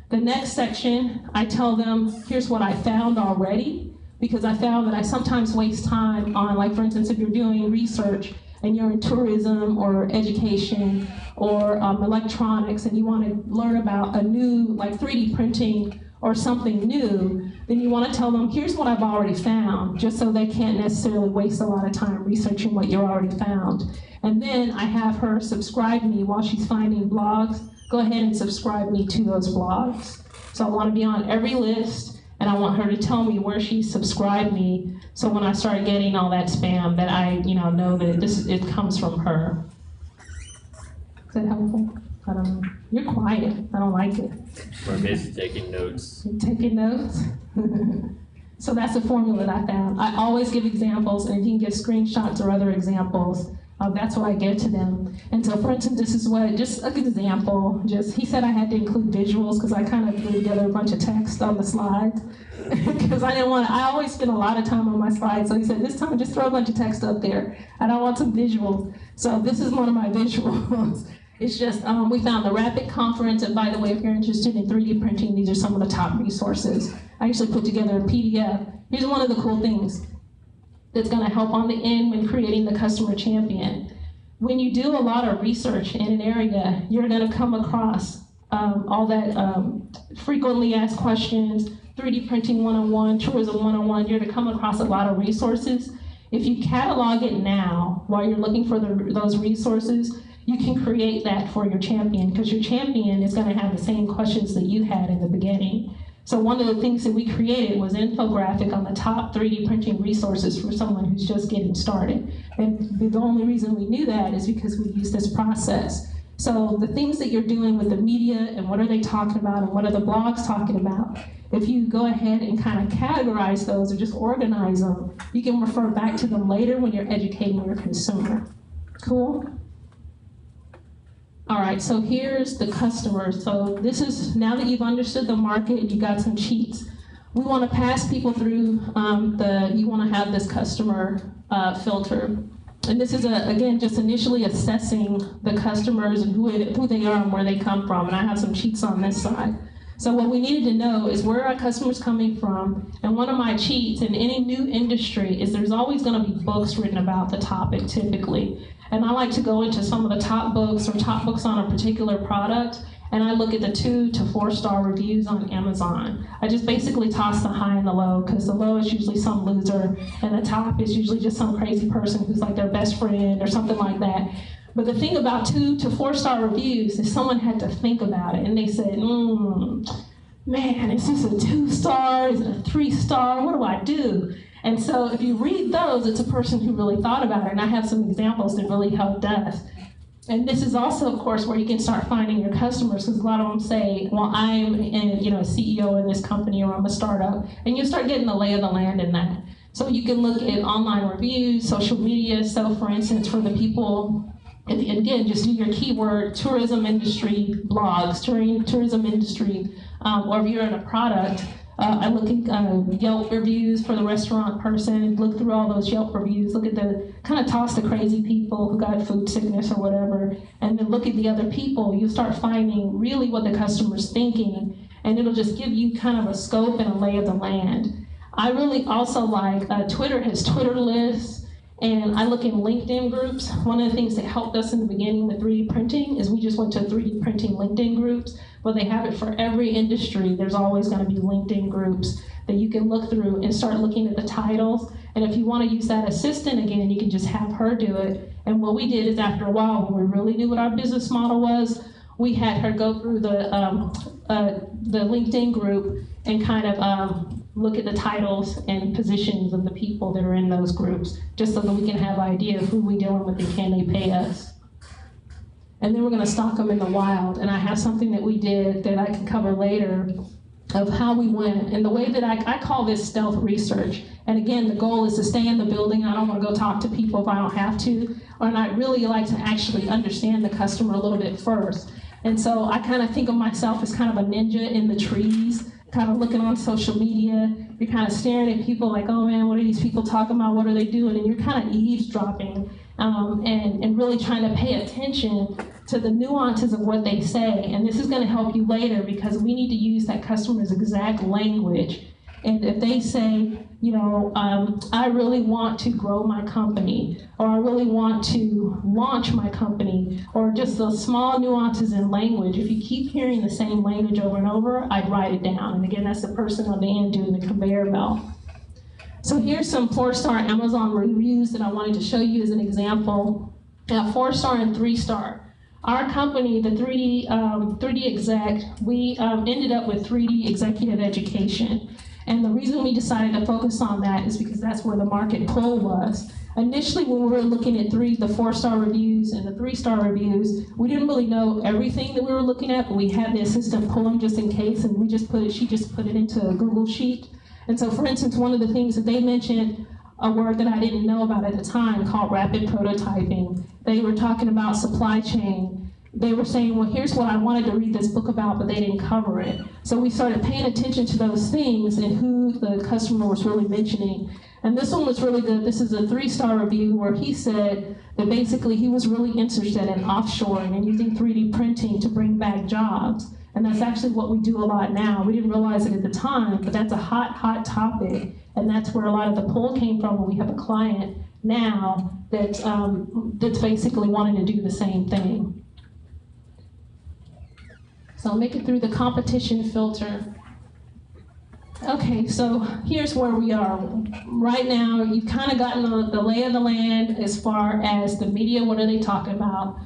The next section, I tell them, here's what I found already, because I found that I sometimes waste time on, like for instance, if you're doing research and you're in tourism or education or electronics and you want to learn about a new, like 3D printing or something new, then you want to tell them, here's what I've already found, just so they can't necessarily waste a lot of time researching what you already found. And then I have her subscribe me while she's finding blogs. Go ahead and subscribe me to those blogs. So I want to be on every list, and I want her to tell me where she subscribed me, so when I start getting all that spam, that I know that it comes from her. Is that helpful? I don't know. You're quiet. I don't like it. We're basically taking notes. You're taking notes? So that's a formula that I found. I always give examples, and if you can give screenshots or other examples, that's what I give to them. And so, for instance, this is what, just an example, he said I had to include visuals because I kind of threw together a bunch of text on the slides because I always spend a lot of time on my slides. So he said, this time just throw a bunch of text up there and I want some visuals. So this is one of my visuals. It's just, we found the Rapid Conference, and by the way, if you're interested in 3D printing, these are some of the top resources. I actually put together a PDF. Here's one of the cool things that's gonna help on the end when creating the customer champion. When you do a lot of research in an area, you're gonna come across all that frequently asked questions, 3D printing 101, tourism 101, you're gonna come across a lot of resources. If you catalog it now, while you're looking for those resources, you can create that for your champion, because your champion is gonna have the same questions that you had in the beginning. So one of the things that we created was an infographic on the top 3D printing resources for someone who's just getting started. And the only reason we knew that is because we used this process. So the things that you're doing with the media and what are they talking about and what are the blogs talking about, if you go ahead and kind of categorize those or just organize them, you can refer back to them later when you're educating your consumer. Cool? All right, so here's the customer. So this is, now that you've understood the market, you got some cheats. We want to pass people through you want to have this customer filter. And this is, again, just initially assessing the customers and who they are and where they come from. And I have some cheats on this side. So what we needed to know is where our customers coming from. And one of my cheats in any new industry is there's always going to be books written about the topic typically. And I like to go into some of the top books or top books on a particular product, and I look at the 2 to 4 star reviews on Amazon. I just basically toss the high and the low, because the low is usually some loser, and the top is usually just some crazy person who's like their best friend or something like that. But the thing about 2 to 4 star reviews is someone had to think about it, and they said, man, is this a 2 star? Is it a 3 star? What do I do? And so if you read those, it's a person who really thought about it, and I have some examples that really helped us. And this is also, of course, where you can start finding your customers, because a lot of them say, well, I'm a CEO in this company, or I'm a startup, and you start getting the lay of the land in that. So you can look at online reviews, social media. So for instance, for the people, and again, just do your keyword, tourism industry blogs, tourism industry, or if you're in a product, I look at Yelp reviews for the restaurant person, look through all those Yelp reviews, look at kind of toss the crazy people who got food sickness or whatever, and then look at the other people. You start finding really what the customer's thinking, and it'll just give you kind of a scope and a lay of the land. I really also like, Twitter has Twitter lists, and I look in LinkedIn groups. One of the things that helped us in the beginning with 3D printing is we just went to 3D printing LinkedIn groups, where they have it for every industry. There's always going to be LinkedIn groups that you can look through and start looking at the titles. And if you want to use that assistant again, you can just have her do it. And what we did is after a while, when we really knew what our business model was, we had her go through the LinkedIn group and kind of look at the titles and positions of the people that are in those groups, just so that we can have an idea of who we're dealing with and can they pay us. And then we're going to stock them in the wild. And I have something that we did that I can cover later of how we went. And the way that I call this stealth research. And again, the goal is to stay in the building. I don't want to go talk to people if I don't have to. And I really like to actually understand the customer a little bit first. And so I kind of think of myself as kind of a ninja in the trees, kind of looking on social media. You're kind of staring at people like, oh man, what are these people talking about? What are they doing? And you're kind of eavesdropping and really trying to pay attention to the nuances of what they say. And this is going to help you later because we need to use that customer's exact language. And if they say, you know, I really want to grow my company, or I really want to launch my company, or just those small nuances in language, if you keep hearing the same language over and over, I'd write it down. And again, that's the person on the end doing the conveyor belt. So here's some 4-star Amazon reviews that I wanted to show you as an example. 4-star and 3-star. Our company, the 3D Exec, we ended up with 3D Executive Education. And the reason we decided to focus on that is because that's where the market pull was. Initially, when we were looking at the 4-star reviews and the 3-star reviews, we didn't really know everything that we were looking at, but we had the assistant pull them just in case, and she just put it into a Google sheet. And so, for instance, one of the things that they mentioned, a word that I didn't know about at the time called rapid prototyping. They were talking about supply chain. They were saying, well, here's what I wanted to read this book about, but they didn't cover it. So we started paying attention to those things and who the customer was really mentioning. And this one was really good. This is a 3-star review where he said that basically he was really interested in offshoring and using 3D printing to bring back jobs. And that's actually what we do a lot now. We didn't realize it at the time, but that's a hot, hot topic. And that's where a lot of the pull came from when we have a client now that's basically wanting to do the same thing. So I'll make it through the competition filter. Okay, so here's where we are. Right now, you've kind of gotten the lay of the land as far as the media, what are they talking about?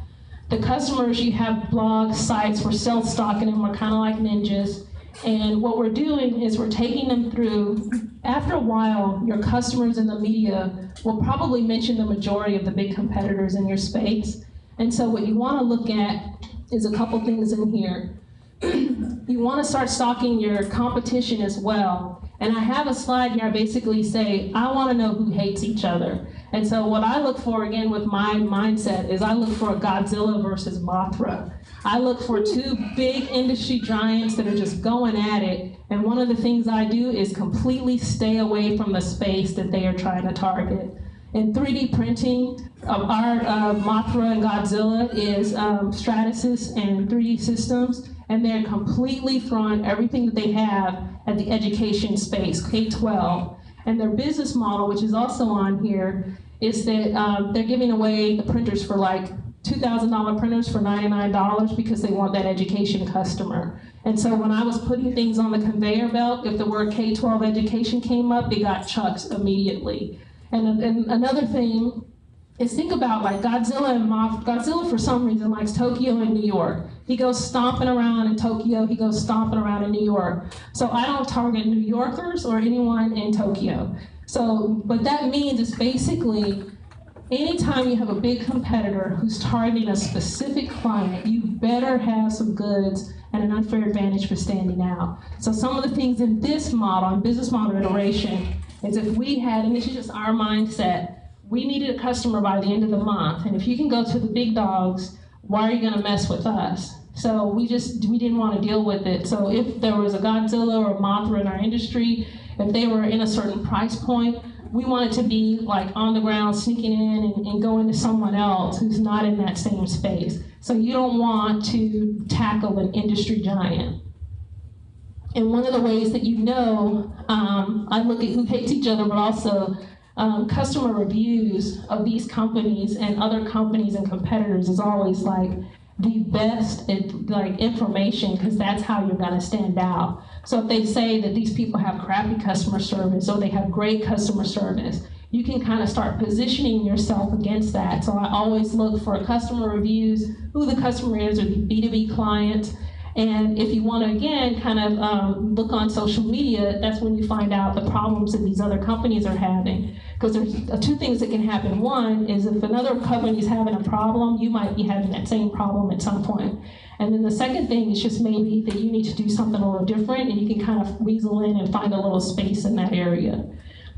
The customers, you have blogs, sites, we're self-stocking them, we're kind of like ninjas. And what we're doing is we're taking them through, after a while, your customers in the media will probably mention the majority of the big competitors in your space. And so what you want to look at is a couple things in here. You want to start stocking your competition as well. And I have a slide here, I basically say, I want to know who hates each other. And so what I look for, again, with my mindset, is I look for a Godzilla versus Mothra. I look for 2 big industry giants that are just going at it. And one of the things I do is completely stay away from the space that they are trying to target. In 3D printing, our Mothra and Godzilla is Stratasys and 3D Systems. And they're completely throwing everything that they have at the education space, K-12. And their business model, which is also on here, is that they're giving away the printers for like $2,000 printers for $99 because they want that education customer. And so when I was putting things on the conveyor belt, if the word K-12 education came up, they got chucks immediately. And another thing is think about like Godzilla and Mothra. Godzilla, for some reason, likes Tokyo and New York. He goes stomping around in Tokyo, he goes stomping around in New York. So I don't target New Yorkers or anyone in Tokyo. So what that means is basically, anytime you have a big competitor who's targeting a specific client, you better have some goods and an unfair advantage for standing out. So some of the things in this model, in business model iteration, is if we had, and this is just our mindset, we needed a customer by the end of the month. And if you can go to the big dogs, why are you gonna mess with us? So we didn't want to deal with it. So if there was a Godzilla or a Mothra in our industry, if they were in a certain price point, we wanted to be like on the ground, sneaking in and going to someone else who's not in that same space. So you don't want to tackle an industry giant. And one of the ways that you know, I look at who hates each other, but also customer reviews of these companies and other companies and competitors is always like, the best information, because that's how you're gonna stand out. So if they say that these people have crappy customer service or they have great customer service, you can kind of start positioning yourself against that. So I always look for customer reviews, who the customer is, or the B2B client. And if you want to, again, kind of look on social media, that's when you find out the problems that these other companies are having. Because there's two things that can happen. One is if another company is having a problem, you might be having that same problem at some point. And then the second thing is just maybe that you need to do something a little different, and you can kind of weasel in and find a little space in that area.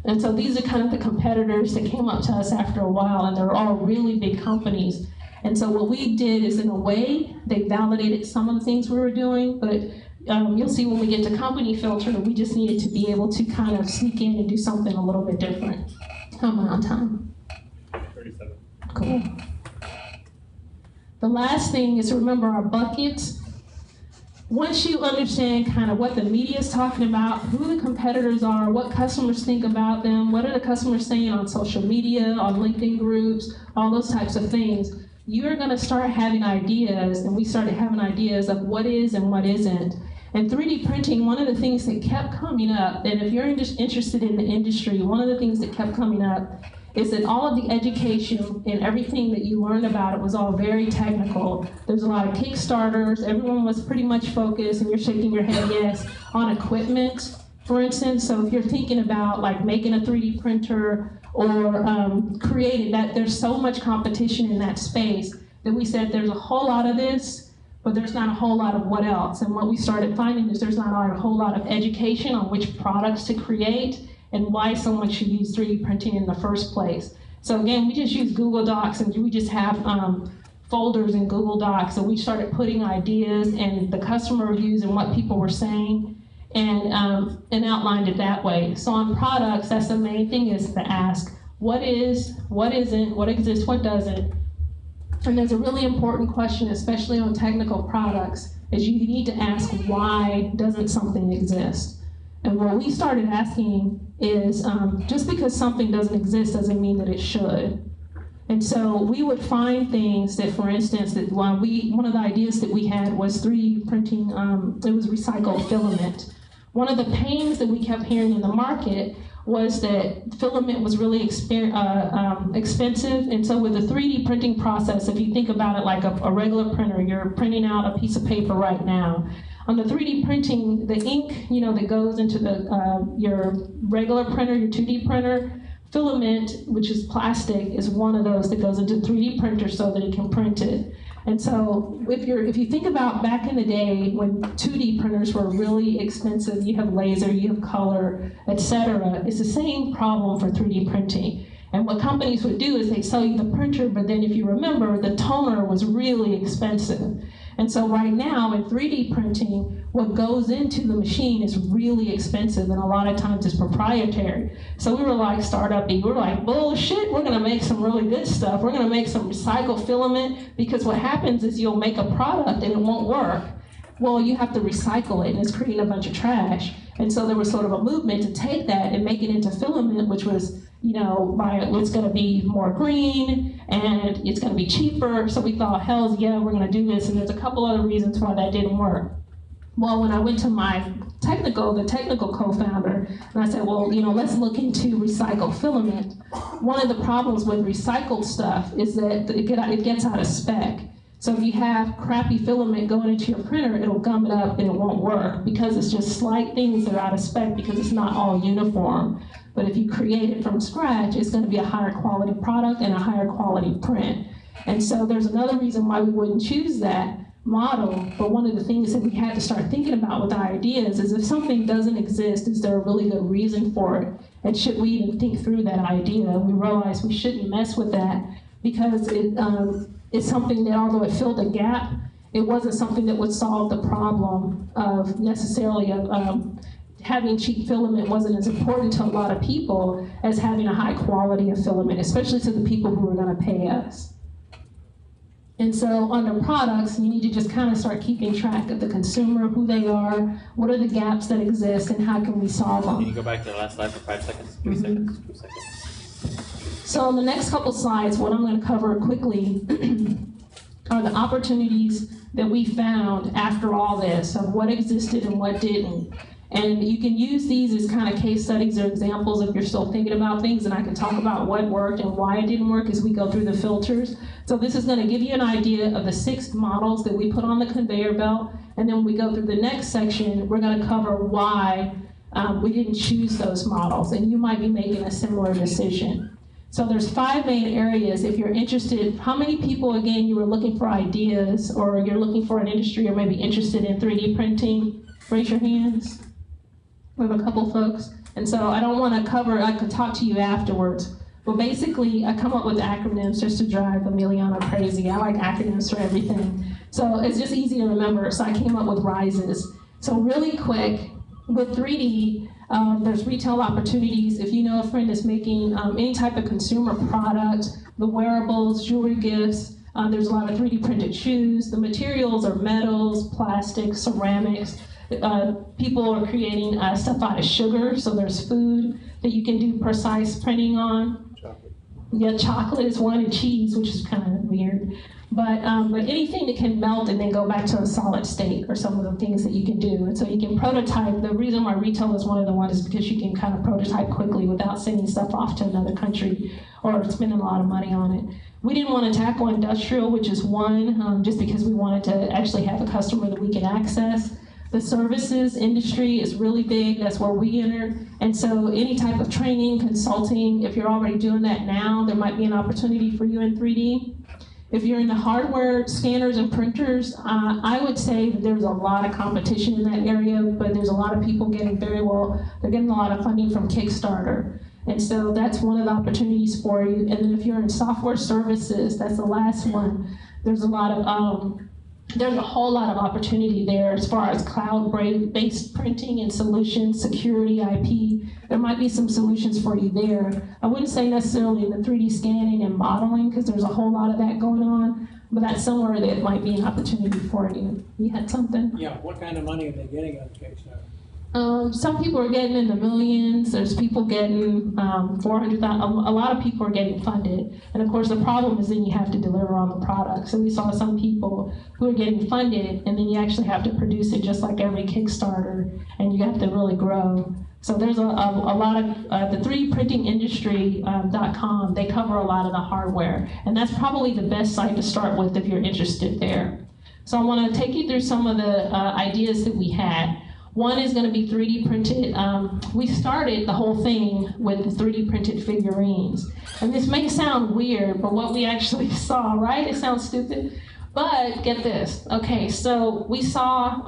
And so these are kind of the competitors that came up to us after a while, and they're all really big companies. And so what we did is, in a way, they validated some of the things we were doing, but you'll see when we get to company filter, we just needed to be able to kind of sneak in and do something a little bit different. How am I on time? 37. Cool. The last thing is, remember our buckets. Once you understand kind of what the media is talking about, who the competitors are, what customers think about them, what are the customers saying on social media, on LinkedIn groups, all those types of things, you're going to start having ideas, and we started having ideas of what is and what isn't. And 3D printing, one of the things that kept coming up, and if you're interested in the industry, one of the things that kept coming up is that all of the education and everything that you learned about it was all very technical. There's a lot of Kickstarters, everyone was pretty much focused, and you're shaking your head yes, on equipment, for instance. So if you're thinking about like making a 3D printer or creating that, there's so much competition in that space that we said there's a whole lot of this, but there's not a whole lot of what else. And what we started finding is there's not a whole lot of education on which products to create and why someone should use 3D printing in the first place. So again, we just use Google Docs, and we just have folders in Google Docs. So we started putting ideas and the customer reviews and what people were saying, and outlined it that way. So on products, that's the main thing, is to ask what is, what isn't, what exists, what doesn't. And there's a really important question, especially on technical products, is you need to ask, why doesn't something exist? And what we started asking is, just because something doesn't exist doesn't mean that it should. And so we would find things that, for instance, that one of the ideas that we had was 3D printing, it was recycled filament. One of the pains that we kept hearing in the market was that filament was really expensive. And so with the 3D printing process, if you think about it like a regular printer, you're printing out a piece of paper right now. On the 3D printing, the ink, that goes into your regular printer, your 2D printer, filament, which is plastic, is one of those that goes into 3D printer so that it can print it. And so if you think about back in the day when 2D printers were really expensive, you have laser, you have color, etc. It's the same problem for 3D printing. And what companies would do is they sell you the printer, but then if you remember, the toner was really expensive. And so right now in 3D printing, what goes into the machine is really expensive, and a lot of times it's proprietary. So we were like startup-y, we're like, bullshit, we're gonna make some really good stuff. We're gonna make some recycled filament, because what happens is you'll make a product and it won't work. Well, you have to recycle it, and it's creating a bunch of trash. And so there was sort of a movement to take that and make it into filament, which was, it's gonna be more green and it's gonna be cheaper. So we thought, hells yeah, we're gonna do this. And there's a couple other reasons why that didn't work. Well, when I went to the technical co-founder, and I said, well, let's look into recycled filament. One of the problems with recycled stuff is that it gets out of spec. So if you have crappy filament going into your printer, it'll gum it up and it won't work, because it's just slight things that are out of spec, because it's not all uniform. But if you create it from scratch, it's going to be a higher quality product and a higher quality print. And so there's another reason why we wouldn't choose that model. But one of the things that we had to start thinking about with our ideas is, if something doesn't exist, is there a really good reason for it? And should we even think through that idea? We realized we shouldn't mess with that, because it's something that, although it filled a gap, it wasn't something that would solve the problem of necessarily having cheap filament. Wasn't as important to a lot of people as having a high quality of filament, especially to the people who are going to pay us. And so under products, you need to just kind of start keeping track of the consumer, who they are, what are the gaps that exist, and how can we solve them. Can you go back to the last slide for 5 seconds? 3 seconds, 2 seconds. So on the next couple slides, what I'm going to cover quickly are the opportunities that we found after all this, of what existed and what didn't. And you can use these as kind of case studies or examples if you're still thinking about things, and I can talk about what worked and why it didn't work as we go through the filters. So this is going to give you an idea of the 6 models that we put on the conveyor belt, and then when we go through the next section, we're going to cover why we didn't choose those models, and you might be making a similar decision. So there's 5 main areas. If you're interested, how many people, again, you were looking for ideas, or you're looking for an industry, or maybe interested in 3D printing? Raise your hands. We have a couple folks. And so I don't want to cover, I could talk to you afterwards. But basically, I come up with acronyms just to drive Emiliana crazy. I like acronyms for everything. So it's just easy to remember. So I came up with RISES. So really quick, with 3D, there's retail opportunities. If you know a friend that's making any type of consumer product, the wearables, jewelry gifts, there's a lot of 3D printed shoes. The materials are metals, plastics, ceramics. People are creating stuff out of sugar, so there's food that you can do precise printing on. Chocolate. Yeah, chocolate is one, and cheese, which is kind of weird. But anything that can melt and then go back to a solid state are some of the things that you can do. And so you can prototype. The reason why retail is one of the ones is because you can kind of prototype quickly without sending stuff off to another country or spending a lot of money on it. We didn't want to tackle industrial, which is one, just because we wanted to actually have a customer that we can access. The services industry is really big. That's where we entered. And so any type of training, consulting, if you're already doing that now, there might be an opportunity for you in 3D. If you're in the hardware, scanners and printers, I would say that there's a lot of competition in that area, but there's a lot of people getting they're getting a lot of funding from Kickstarter. And so that's one of the opportunities for you. And then if you're in software services, that's the last one. There's a lot of, there's a whole lot of opportunity there as far as cloud-based printing and solutions, security, IP. There might be some solutions for you there. I wouldn't say necessarily in the 3D scanning and modeling, because there's a whole lot of that going on, but that's somewhere that might be an opportunity for you. You had something? Yeah, what kind of money are they getting on Kickstarter? Some people are getting in the millions. There's people getting 400,000. A lot of people are getting funded. And of course, the problem is then you have to deliver on the product. So we saw some people who are getting funded, and then you actually have to produce it just like every Kickstarter, and you have to really grow. So there's a lot of, the 3dprintingindustry.com, they cover a lot of the hardware. And that's probably the best site to start with if you're interested there. So I want to take you through some of the ideas that we had. One is going to be 3D printed. We started the whole thing with the 3D printed figurines. And this may sound weird, but what we actually saw, right? It sounds stupid, but get this. Okay, so we saw,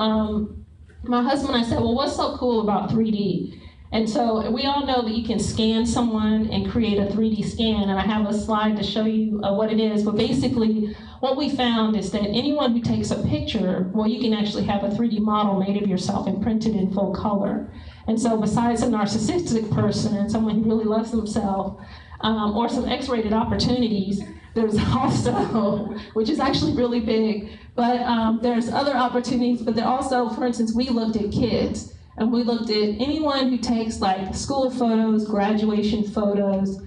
my husband and I said, well, what's so cool about 3D? And so we all know that you can scan someone and create a 3D scan, and I have a slide to show you what it is, but basically what we found is that anyone who takes a picture, well, you can actually have a 3D model made of yourself and printed in full color. And so besides a narcissistic person and someone who really loves themselves, or some X-rated opportunities, there's also, which is actually really big, but there's other opportunities, but there also, for instance, we looked at kids. And we looked at anyone who takes like school photos, graduation photos,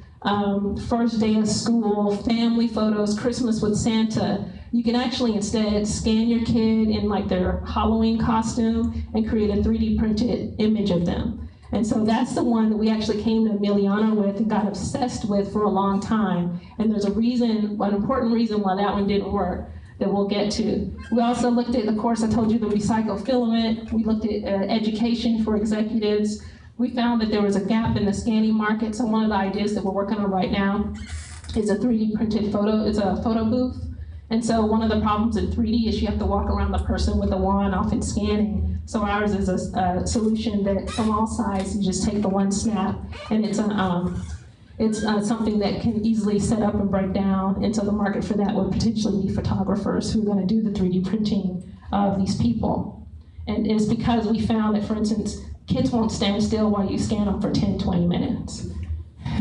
first day of school, family photos, Christmas with Santa. You can actually instead scan your kid in like their Halloween costume and create a 3D printed image of them. And so that's the one that we actually came to Emiliana with and got obsessed with for a long time. And there's a reason, an important reason why that one didn't work, that we'll get to. We also looked at, of course, I told you the recycled filament. We looked at education for executives. We found that there was a gap in the scanning market. So one of the ideas that we're working on right now is a 3D printed photo. It's a photo booth. And so one of the problems in 3D is you have to walk around the person with a wand, often scanning. So ours is a solution that from all sides, you just take the one snap, and it's something that can easily set up and break down, and so the market for that would potentially be photographers who are going to do the 3D printing of these people. And it's because we found that, for instance, kids won't stand still while you scan them for 10, 20 minutes.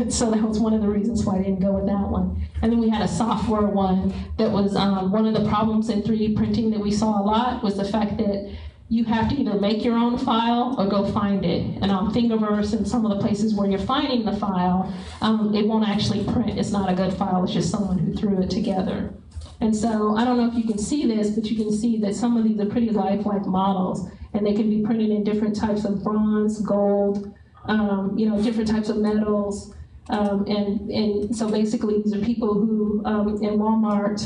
So that was one of the reasons why I didn't go with that one. And then we had a software one that was one of the problems in 3D printing that we saw a lot was the fact that you have to either make your own file or go find it. And on Thingiverse and some of the places where you're finding the file, it won't actually print. It's not a good file. It's just someone who threw it together. And so I don't know if you can see this, but you can see that some of these are pretty lifelike models, and they can be printed in different types of bronze, gold, different types of metals. And so basically these are people who in Walmart,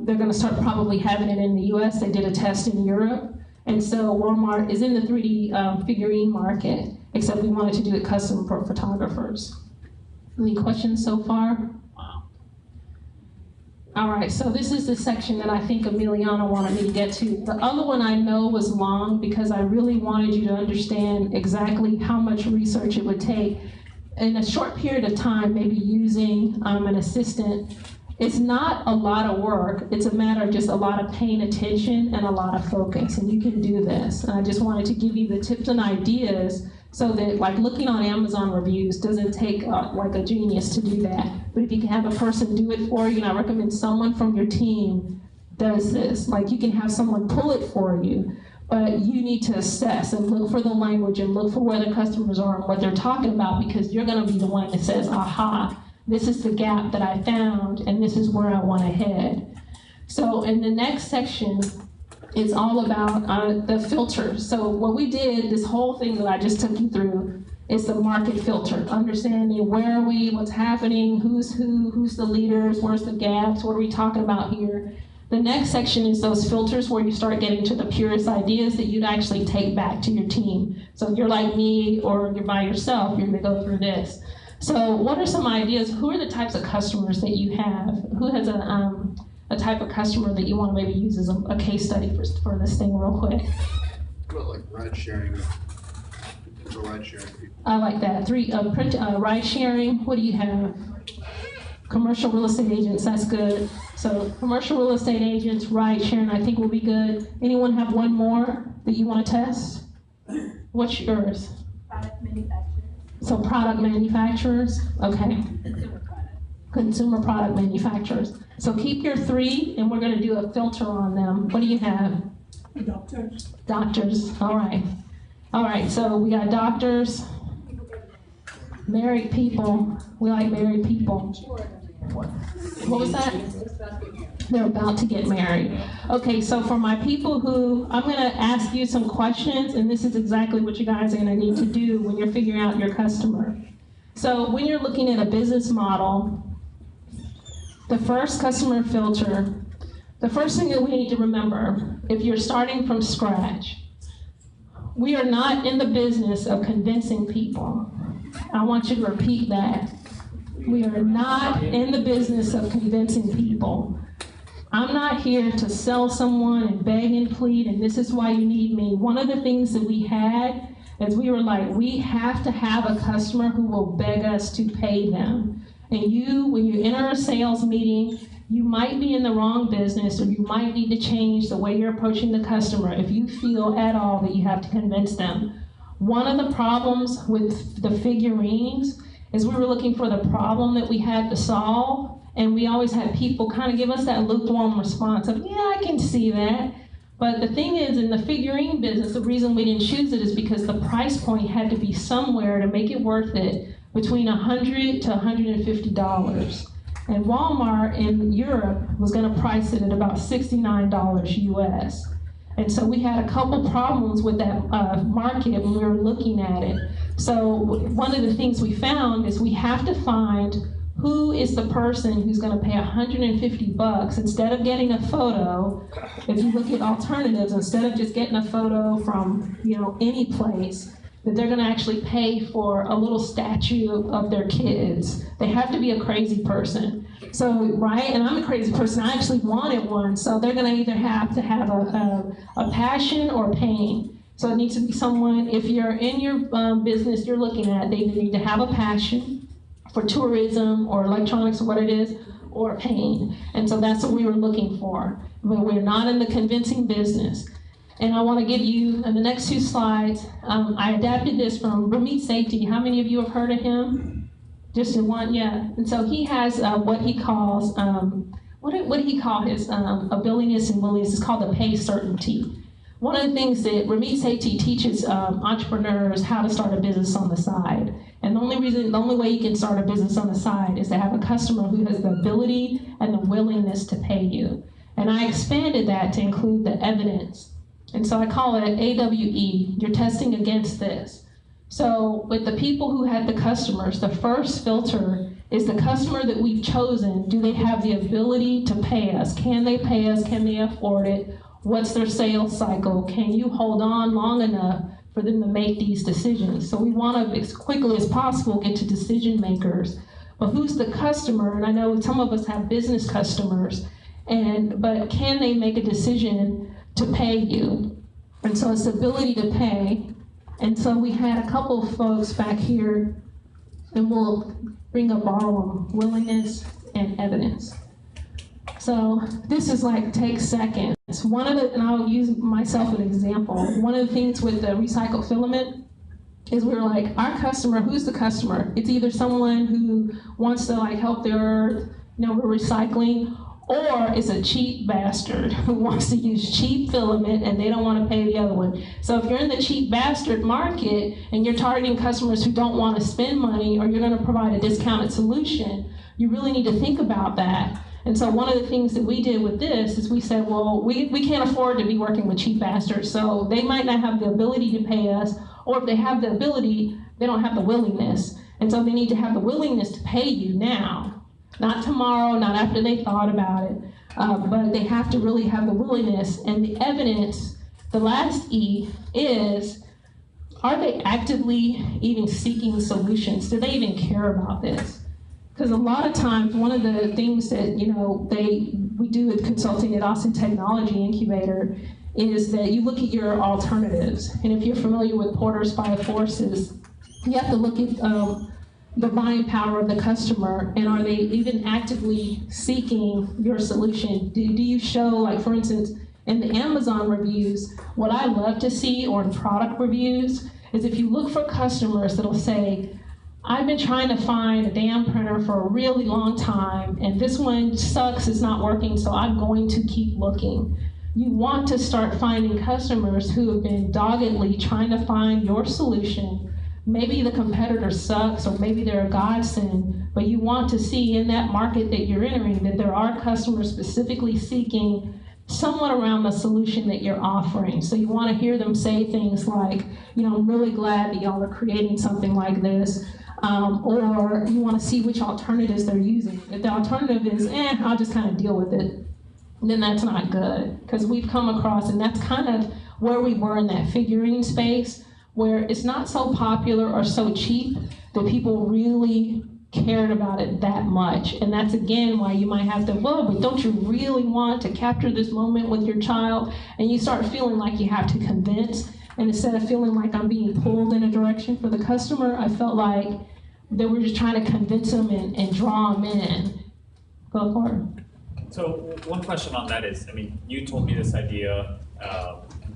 they're going to start probably having it in the US. They did a test in Europe. And so Walmart is in the 3D figurine market, except we wanted to do it custom for photographers. Any questions so far? All right, so this is the section that I think Emiliana wanted me to get to. The other one I know was long because I really wanted you to understand exactly how much research it would take in a short period of time, maybe using an assistant. It's not a lot of work. It's a matter of just a lot of paying attention and a lot of focus, and you can do this. And I just wanted to give you the tips and ideas so that, like, looking on Amazon reviews doesn't take like a genius to do that. But if you can have a person do it for you, and I recommend someone from your team does this. Like, you can have someone pull it for you, but you need to assess and look for the language and look for where the customers are and what they're talking about, because you're going to be the one that says, aha, this is the gap that I found, and this is where I want to head. So in the next section, it's all about the filter. So what we did, this whole thing that I just took you through, is the market filter. Understanding where are we, what's happening, who's who, who's the leaders, where's the gaps, what are we talking about here. The next section is those filters where you start getting to the purest ideas that you'd actually take back to your team. So if you're like me or you're by yourself, you're gonna go through this. So what are some ideas? Who are the types of customers that you have? Who has a type of customer that you want to maybe use as a case study for this thing real quick? Well, like ride sharing. Ride sharing people. I like that. Ride sharing. What do you have? Commercial real estate agents. That's good. So commercial real estate agents, ride sharing, I think will be good. Anyone have one more that you want to test? What's yours? Product manufacturers. So product manufacturers. Okay. Consumer product manufacturers. So keep your 3, and we're going to do a filter on them. What do you have? Doctors. Doctors. All right. All right. So we got doctors, married people. We like married people. What was that? They're about to get married. Okay, so for my people who, I'm going to ask you some questions, and this is exactly what you guys are going to need to do when you're figuring out your customer. So when you're looking at a business model, the first customer filter, the first thing that we need to remember, if you're starting from scratch, we are not in the business of convincing people. I want you to repeat that. We are not in the business of convincing people. I'm not here to sell someone and beg and plead, and this is why you need me. One of the things that we had is we were like, we have to have a customer who will beg us to pay them. And you, when you enter a sales meeting, you might be in the wrong business, or you might need to change the way you're approaching the customer if you feel at all that you have to convince them. One of the problems with the figurines is we were looking for the problem that we had to solve, and we always had people kind of give us that lukewarm response of, yeah, I can see that. But the thing is, in the figurine business, the reason we didn't choose it is because the price point had to be somewhere to make it worth it, between $100 to $150. And Walmart in Europe was going to price it at about $69 US. And so we had a couple problems with that market when we were looking at it. So one of the things we found is we have to find who is the person who's going to pay $150 instead of getting a photo. If you look at alternatives, instead of just getting a photo from any place, that they're going to actually pay for a little statue of their kids. They have to be a crazy person. So, right, and I'm a crazy person, I actually wanted one, so they're going to either have to have a passion or pain. So it needs to be someone, if you're in your business you're looking at, they need to have a passion for tourism or electronics or what it is, or pain. And so that's what we were looking for. But we're not in the convincing business. And I want to give you, in the next 2 slides, I adapted this from Ramit Sethi. How many of you have heard of him? Just in one, yeah. And so he has what he calls, what did he call his abilitiness and willingness? It's called the pay certainty. One of the things that Ramit Sethi teaches entrepreneurs how to start a business on the side. And the only way you can start a business on the side is to have a customer who has the ability and the willingness to pay you. And I expanded that to include the evidence. And so I call it AWE, you're testing against this. So with the people who had the customers, the first filter is the customer that we've chosen, do they have the ability to pay us? Can they pay us? Can they afford it? What's their sales cycle? Can you hold on long enough for them to make these decisions? So we want to, as quickly as possible, get to decision makers. But who's the customer? And I know some of us have business customers, but can they make a decision to pay you? And so it's the ability to pay. And so we had a couple of folks back here, and we'll bring up all of them, willingness and evidence. So this is like, take seconds. And I'll use myself as an example. One of the things with the recycled filament is we're like, our customer, who's the customer? It's either someone who wants to like help the earth, we're recycling, or it's a cheap bastard who wants to use cheap filament and they don't want to pay the other one. So if you're in the cheap bastard market and you're targeting customers who don't want to spend money, or you're going to provide a discounted solution, you really need to think about that. And so one of the things that we did with this is we said, well, we can't afford to be working with cheap bastards, so they might not have the ability to pay us, or if they have the ability, they don't have the willingness. And so they need to have the willingness to pay you now. Not tomorrow, not after they thought about it, but they have to really have the willingness. And the evidence, the last E, is, are they actively even seeking solutions? Do they even care about this? Because a lot of times, one of the things that we do with consulting at Austin Technology Incubator is that you look at your alternatives. And if you're familiar with Porter's Five Forces, you have to look at the buying power of the customer, and are they even actively seeking your solution? Do you show, like for instance, in the Amazon reviews, what I love to see, or in product reviews, is if you look for customers that'll say, I've been trying to find a damn printer for a really long time, and this one sucks, it's not working, so I'm going to keep looking. You want to start finding customers who have been doggedly trying to find your solution. Maybe the competitor sucks, or maybe they're a godsend, but you want to see in that market that you're entering that there are customers specifically seeking somewhat around the solution that you're offering. So you want to hear them say things like, I'm really glad that y'all are creating something like this, or you want to see which alternatives they're using. If the alternative is, I'll just kind of deal with it, then that's not good, because we've come across, and that's kind of where we were in that figurine space, where it's not so popular or so cheap that people really cared about it that much. And that's again why you might have to, but don't you really want to capture this moment with your child? And you start feeling like you have to convince, and instead of feeling like I'm being pulled in a direction for the customer, I felt like that we're just trying to convince them and draw them in. Go for it. So one question on that is, you told me this idea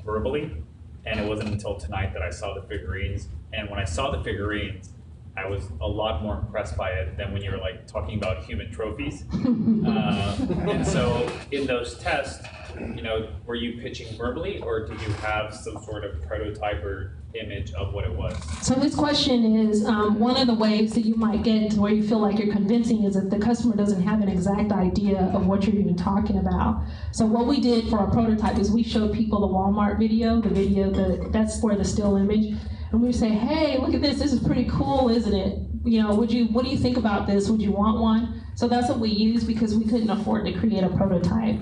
verbally, and it wasn't until tonight that I saw the figurines. And when I saw the figurines, I was a lot more impressed by it than when you were like talking about human trophies. And so in those tests, were you pitching verbally, or did you have some sort of prototype or image of what it was? So this question is, one of the ways that you might get to where you feel like you're convincing is that the customer doesn't have an exact idea of what you're even talking about. So what we did for our prototype is we showed people the Walmart video, that's for the still image, and we say, hey, look at this is pretty cool, isn't it? What do you think about this? Would you want one? So that's what we used, because we couldn't afford to create a prototype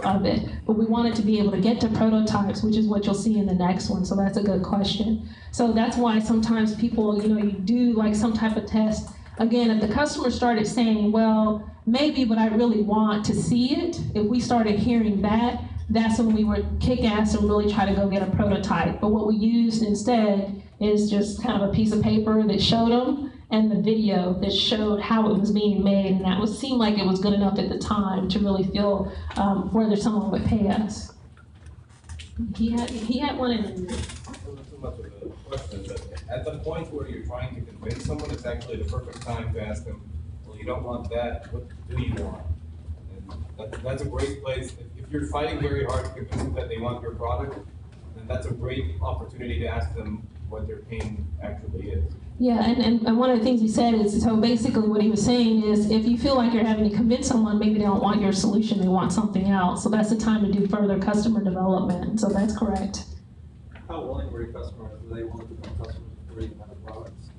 of it. But we wanted to be able to get to prototypes, which is what you'll see in the next one. So that's a good question. So that's why sometimes people, you do like some type of test. Again, if the customer started saying, well, maybe, but I really want to see it, if we started hearing that, that's when we would kick ass and really try to go get a prototype. But what we used instead is just kind of a piece of paper that showed them, and the video that showed how it was being made, and that seemed like it was good enough at the time to really feel whether someone would pay us. He had one in. Too much of a question, but at the point where you're trying to convince someone, it's actually the perfect time to ask them, well, you don't want that, what do you want? And that's a great place. If you're fighting very hard to convince them that they want your product, then that's a great opportunity to ask them what their pain actually is. Yeah, and one of the things he said is, so basically what he was saying is, if you feel like you're having to convince someone, maybe they don't want your solution, they want something else. So that's the time to do further customer development. So that's correct. How willing were your customers? Were they willing to become customers for any kind of products?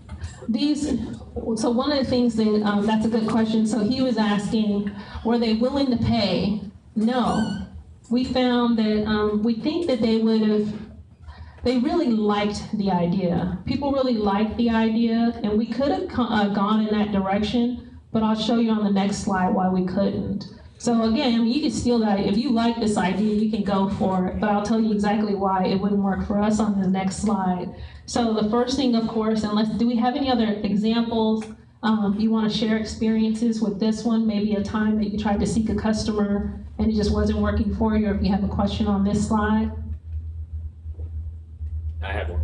So one of the things that, that's a good question. So he was asking, were they willing to pay? No. We found that, we think that they really liked the idea. People really liked the idea, and we could have gone in that direction, but I'll show you on the next slide why we couldn't. So again, I mean, you can steal that. If you like this idea, you can go for it, but I'll tell you exactly why it wouldn't work for us on the next slide. So the first thing, of course, do we have any other examples? You want to share experiences with this one, maybe a time that you tried to seek a customer and it just wasn't working for you, or if you have a question on this slide. I have one.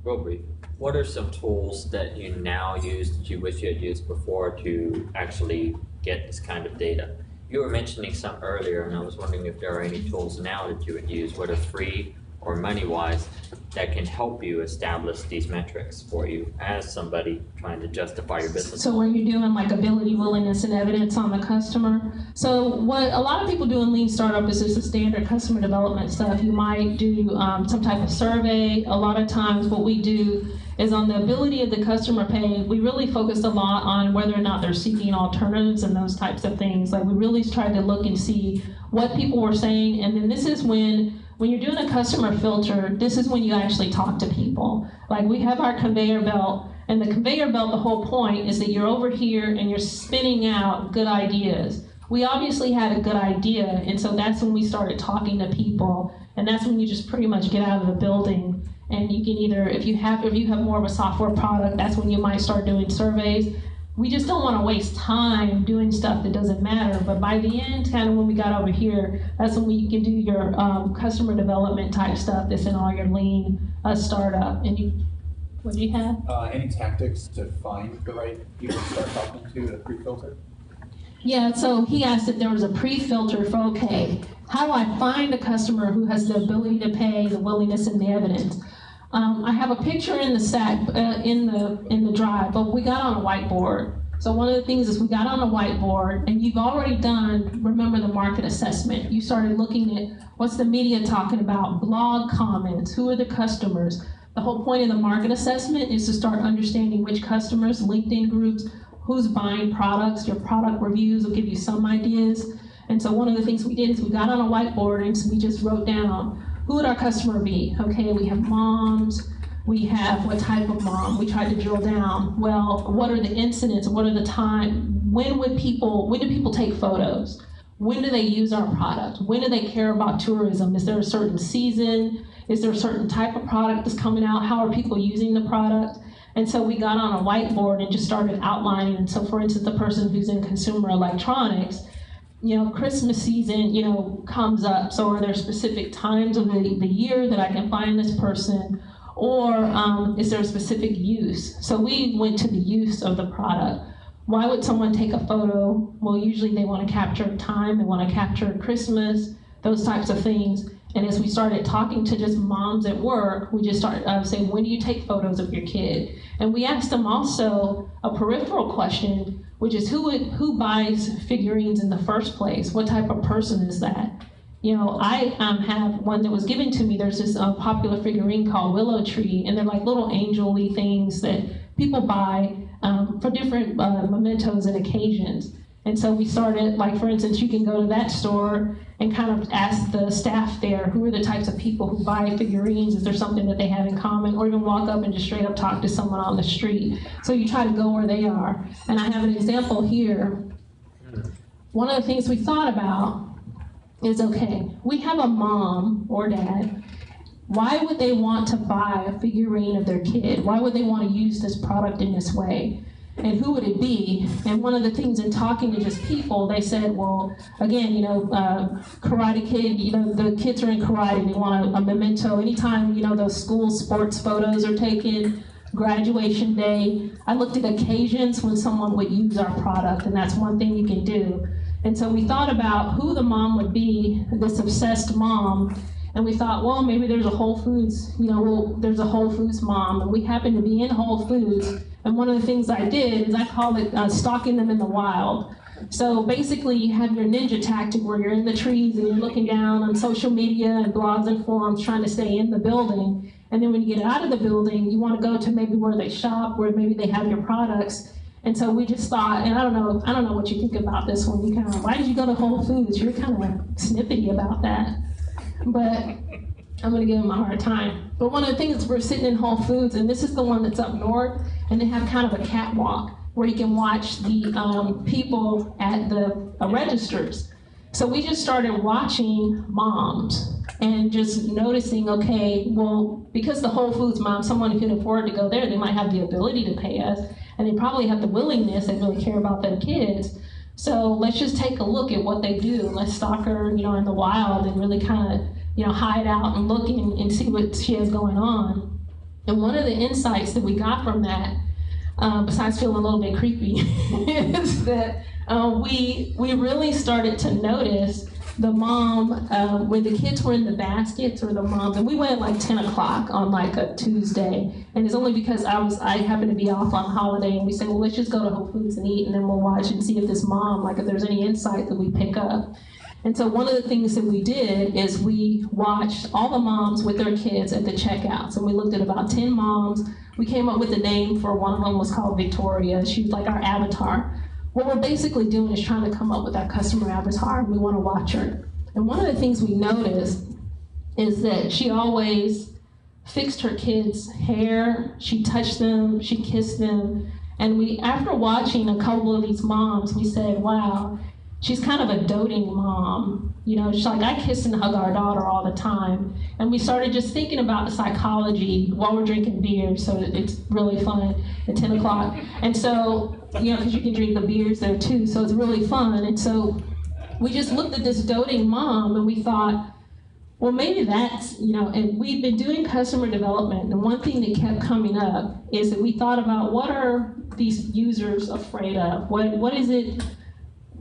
Real brief. What are some tools that you now use that you wish you had used before to actually get this kind of data? You were mentioning some earlier, and I was wondering if there are any tools now that you would use, whether free or money-wise, that can help you establish these metrics for you as somebody trying to justify your business. So were you doing like ability, willingness, and evidence on the customer? So what a lot of people do in Lean Startup is just the standard customer development stuff. You might do some type of survey. A lot of times what we do is on the ability of the customer pay, we really focused a lot on whether or not they're seeking alternatives and those types of things. Like we really tried to look and see what people were saying, and then this is when you're doing a customer filter, this is when you actually talk to people. Like we have our conveyor belt, and the conveyor belt, the whole point is that you're over here and you're spinning out good ideas. We obviously had a good idea, and so that's when we started talking to people, and that's when you just pretty much get out of the building. And you can either, if you have more of a software product, that's when you might start doing surveys. We just don't want to waste time doing stuff that doesn't matter. But by the end, kind of when we got over here, that's when you can do your customer development type stuff that's in all your Lean startup. And what do you have? Any tactics to find the right people to start talking to, the pre-filter? Yeah, so he asked if there was a pre-filter for, okay, how do I find a customer who has the ability to pay, the willingness, and the evidence? I have a picture in the stack, in the drive, but we got on a whiteboard. So one of the things is we got on a whiteboard, and you've already done, remember, the market assessment. You started looking at what's the media talking about, blog comments, who are the customers. The whole point of the market assessment is to start understanding which customers, LinkedIn groups, who's buying products. Your product reviews will give you some ideas. And so one of the things we did is we got on a whiteboard and so we just wrote down, who would our customer be? Okay, we have moms, we have what type of mom, we tried to drill down. Well, what are the incidents, what are the time, when do people take photos? When do they use our product? When do they care about tourism? Is there a certain season? Is there a certain type of product that's coming out? How are people using the product? And so we got on a whiteboard and just started outlining. And so for instance, the person who's in consumer electronics, Christmas season, comes up. So are there specific times of the year that I can find this person? Or is there a specific use? So we went to the use of the product. Why would someone take a photo? Well, usually they want to capture time, they want to capture Christmas, those types of things. And as we started talking to just moms at work, we just started saying, when do you take photos of your kid? And we asked them also a peripheral question, which is who buys figurines in the first place? What type of person is that? I have one that was given to me. There's this popular figurine called Willow Tree, and they're like little angel-y things that people buy for different mementos and occasions. And so we started, like for instance, you can go to that store and kind of ask the staff there, who are the types of people who buy figurines? Is there something that they have in common? Or even walk up and just straight up talk to someone on the street. So you try to go where they are. And I have an example here. One of the things we thought about is, okay, we have a mom or dad. Why would they want to buy a figurine of their kid? Why would they want to use this product in this way? And who would it be? And one of the things in talking to just people, they said, well, again, Karate Kid, the kids are in karate, they want a memento. Anytime, those school sports photos are taken, graduation day. I looked at occasions when someone would use our product, and that's one thing you can do. And so we thought about who the mom would be, this obsessed mom, And we thought, well, maybe there's a Whole Foods, there's a Whole Foods mom, and we happened to be in Whole Foods. And one of the things I did is I call it stalking them in the wild. So basically, you have your ninja tactic where you're in the trees and you're looking down on social media and blogs and forums trying to stay in the building. And then when you get out of the building, you want to go to maybe where they shop, where maybe they have your products. And so we just thought, and I don't know what you think about this one. You kind of, why did you go to Whole Foods? You're kind of snippety about that. But I'm going to give them a hard time. But one of the things is we're sitting in Whole Foods, and this is the one that's up north, and they have kind of a catwalk where you can watch the people at the registers. So we just started watching moms and just noticing, okay, well, because the Whole Foods mom, someone who can afford to go there, they might have the ability to pay us, and they probably have the willingness, they really care about their kids. So let's just take a look at what they do. Let's stalk her, in the wild and really kind of, hide out and look and see what she has going on. And one of the insights that we got from that, besides feeling a little bit creepy, is that we really started to notice the mom, when the kids were in the baskets, or the moms, and we went at like 10 o'clock on like a Tuesday, and it's only because I happened to be off on holiday, and we said, well, let's just go to Whole Foods and eat, and then we'll watch and see if this mom, like if there's any insight that we pick up. And so one of the things that we did is we watched all the moms with their kids at the checkouts, and we looked at about 10 moms. We came up with a name for one of them, was called Victoria. She was like our avatar. What we're basically doing is trying to come up with that customer avatar, and we want to watch her. And one of the things we noticed is that she always fixed her kids' hair, she touched them, she kissed them. And after watching a couple of these moms, we said, wow, she's kind of a doting mom. She's like, I kiss and hug our daughter all the time. And we started just thinking about the psychology while we're drinking beer, so it's really fun at 10 o'clock. And so, because you can drink the beers there too, so it's really fun. And so we just looked at this doting mom and we thought, well, maybe that's, and we've been doing customer development, and one thing that kept coming up is that we thought about, what are these users afraid of? What is it?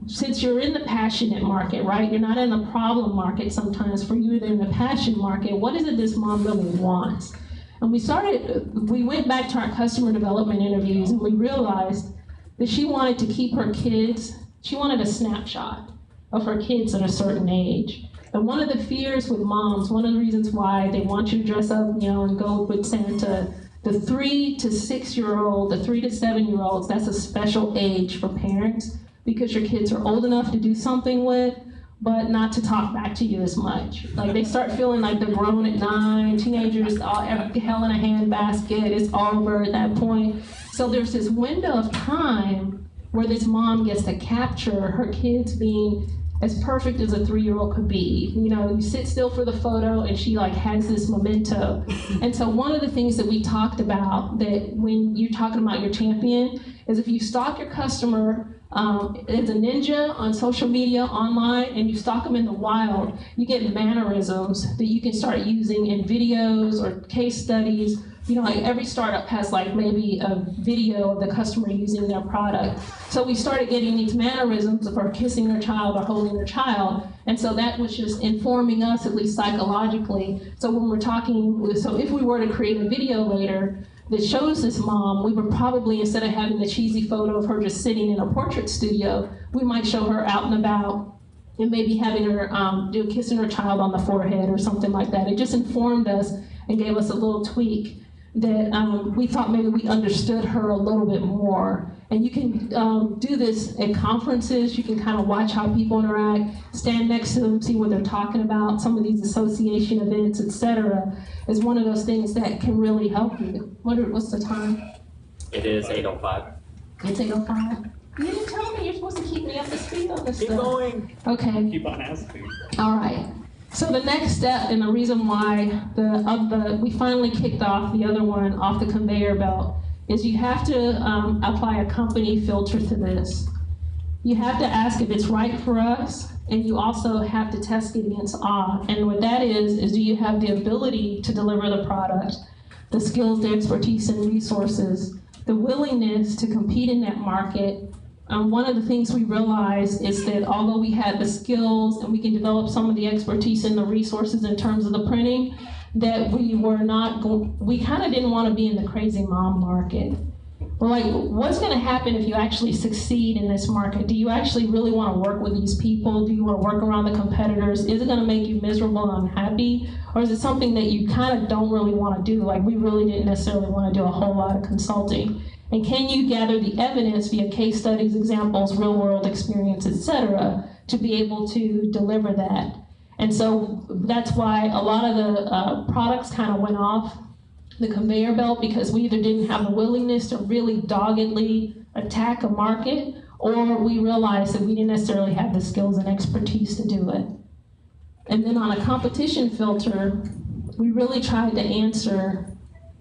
Since you're in the passionate market, right? You're not in the problem market sometimes. For you, they're in the passion market. What is it this mom really wants? And we went back to our customer development interviews, and we realized that she wanted to keep her kids, she wanted a snapshot of her kids at a certain age. And one of the fears with moms, one of the reasons why they want you to dress up, and go with Santa, the 3 to 6-year-old, the 3 to 7-year-olds, that's a special age for parents, because your kids are old enough to do something with, but not to talk back to you as much. Like, they start feeling like they're grown at 9, teenagers, all hell in a handbasket, it's over at that point. So there's this window of time where this mom gets to capture her kids being as perfect as a 3-year-old could be. You sit still for the photo, and she like has this memento. And so one of the things that we talked about, that when you're talking about your champion, is if you stalk your customer as a ninja on social media, online, and you stalk them in the wild, you get mannerisms that you can start using in videos or case studies. Like every startup has like maybe a video of the customer using their product. So we started getting these mannerisms of her kissing her child or holding her child. And so that was just informing us, at least psychologically. So when we're talking, so if we were to create a video later that shows this mom, we would probably, instead of having the cheesy photo of her just sitting in a portrait studio, we might show her out and about, and maybe having her kissing her child on the forehead or something like that. It just informed us and gave us a little tweak that we thought maybe we understood her a little bit more. And you can do this at conferences. You can kind of watch how people interact, stand next to them, see what they're talking about. Some of these association events, etc., is one of those things that can really help you. What's the time? It is 8:05. It's 8:05. You didn't tell me. You're supposed to keep me up to speed on this Keep stuff. going. Okay. Keep on asking. All right. So the next step, and the reason why we finally kicked off the other one off the conveyor belt, is you have to apply a company filter to this. You have to ask if it's right for us, and you also have to test it against awe. And what that is do you have the ability to deliver the product, the skills, the expertise, and resources, the willingness to compete in that market, one of the things we realized is that although we had the skills and we can develop some of the expertise and the resources in terms of the printing, that we were not, we kind of didn't want to be in the crazy mom market. We're like, what's going to happen if you actually succeed in this market? Do you actually really want to work with these people? Do you want to work around the competitors? Is it going to make you miserable and unhappy? Or is it something that you kind of don't really want to do? Like, we really didn't necessarily want to do a whole lot of consulting. And can you gather the evidence via case studies, examples, real world experience, etc., to be able to deliver that? And so that's why a lot of the products kind of went off the conveyor belt, because we either didn't have the willingness to really doggedly attack a market, or we realized that we didn't necessarily have the skills and expertise to do it. And then on a competition filter, we really tried to answer,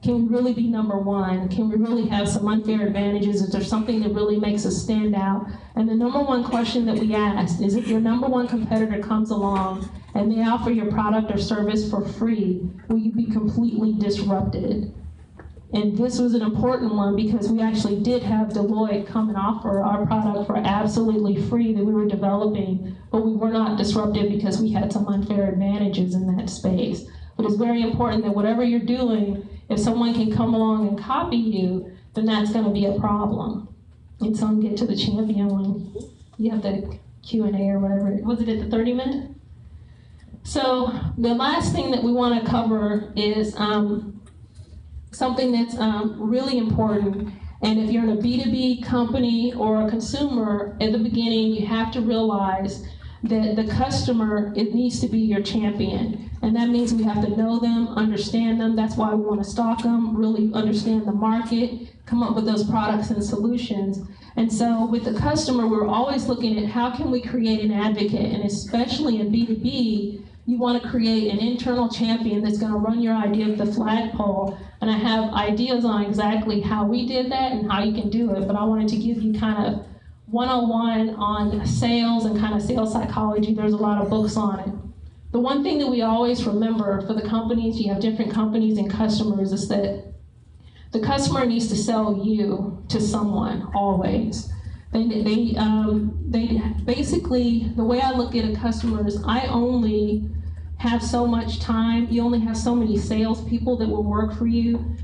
can we really be number one? Can we really have some unfair advantages? Is there something that really makes us stand out? And the number one question that we asked is, if your number one competitor comes along and they offer your product or service for free, will you be completely disrupted? And this was an important one because we actually did have Deloitte come and offer our product for absolutely free that we were developing, but we were not disrupted because we had some unfair advantages in that space. But it's very important that whatever you're doing, if someone can come along and copy you, then that's going to be a problem. And some get to the champion when you have the Q&A or whatever. Was it at the 30-minute? So the last thing that we want to cover is something that's really important. And if you're in a B2B company or a consumer, at the beginning, you have to realize that the customer, it needs to be your champion. And that means we have to know them, understand them. That's why we want to stock them, really understand the market, come up with those products and solutions. And so with the customer, we're always looking at how can we create an advocate, and especially in B2B, you want to create an internal champion that's going to run your idea of the flagpole. And I have ideas on exactly how we did that and how you can do it, but I wanted to give you kind of 101 on sales and kind of sales psychology. There's a lot of books on it. The one thing that we always remember for the companies, you have different companies and customers, is that the customer needs to sell you to someone, always. They basically, the way I look at a customer is I only have so much time, you only have so many salespeople that will work for you.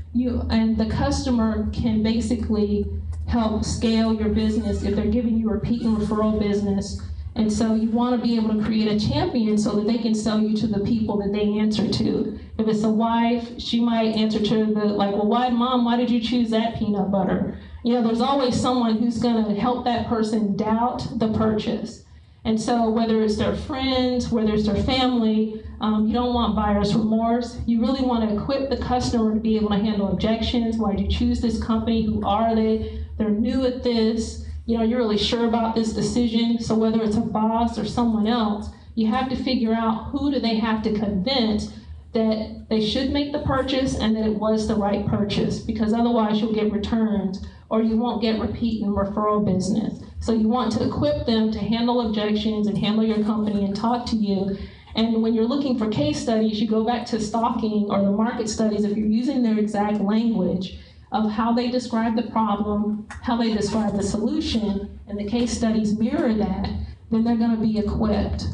And the customer can basically help scale your business if they're giving you repeat and referral business. And so you want to be able to create a champion so that they can sell you to the people that they answer to. If it's a wife, she might answer to the, like, well, why did you choose that peanut butter? You know, there's always someone who's going to help that person doubt the purchase. And so whether it's their friends, whether it's their family, you don't want buyer's remorse. You really want to equip the customer to be able to handle objections. Why did you choose this company? Who are they? They're new at this. You know, you're really sure about this decision. So whether it's a boss or someone else, you have to figure out who do they have to convince that they should make the purchase and that it was the right purchase, because otherwise you'll get returns or you won't get repeat and referral business. So you want to equip them to handle objections and handle your company and talk to you. And when you're looking for case studies, you go back to stalking or the market studies if you're using their exact language of how they describe the problem, how they describe the solution, and the case studies mirror that, then they're going to be equipped.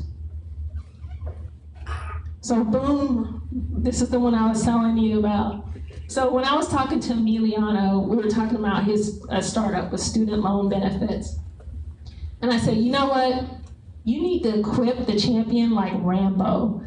So boom, this is the one I was telling you about. So when I was talking to Emiliano, we were talking about his startup with student loan benefits. And I said, you know what? You need to equip the champion like Rambo.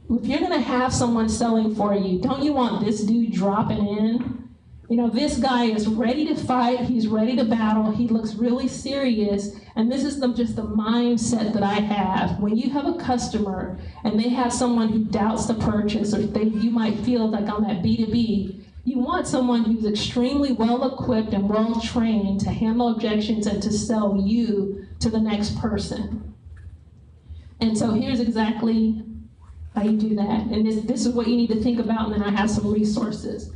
If you're gonna have someone selling for you, don't you want this dude dropping in? You know, this guy is ready to fight, he's ready to battle, he looks really serious, and this is just the mindset that I have. When you have a customer and they have someone who doubts the purchase, or you might feel like on that B2B, you want someone who's extremely well-equipped and well-trained to handle objections and to sell you to the next person. And so here's exactly how you do that. And this is what you need to think about, and then I have some resources.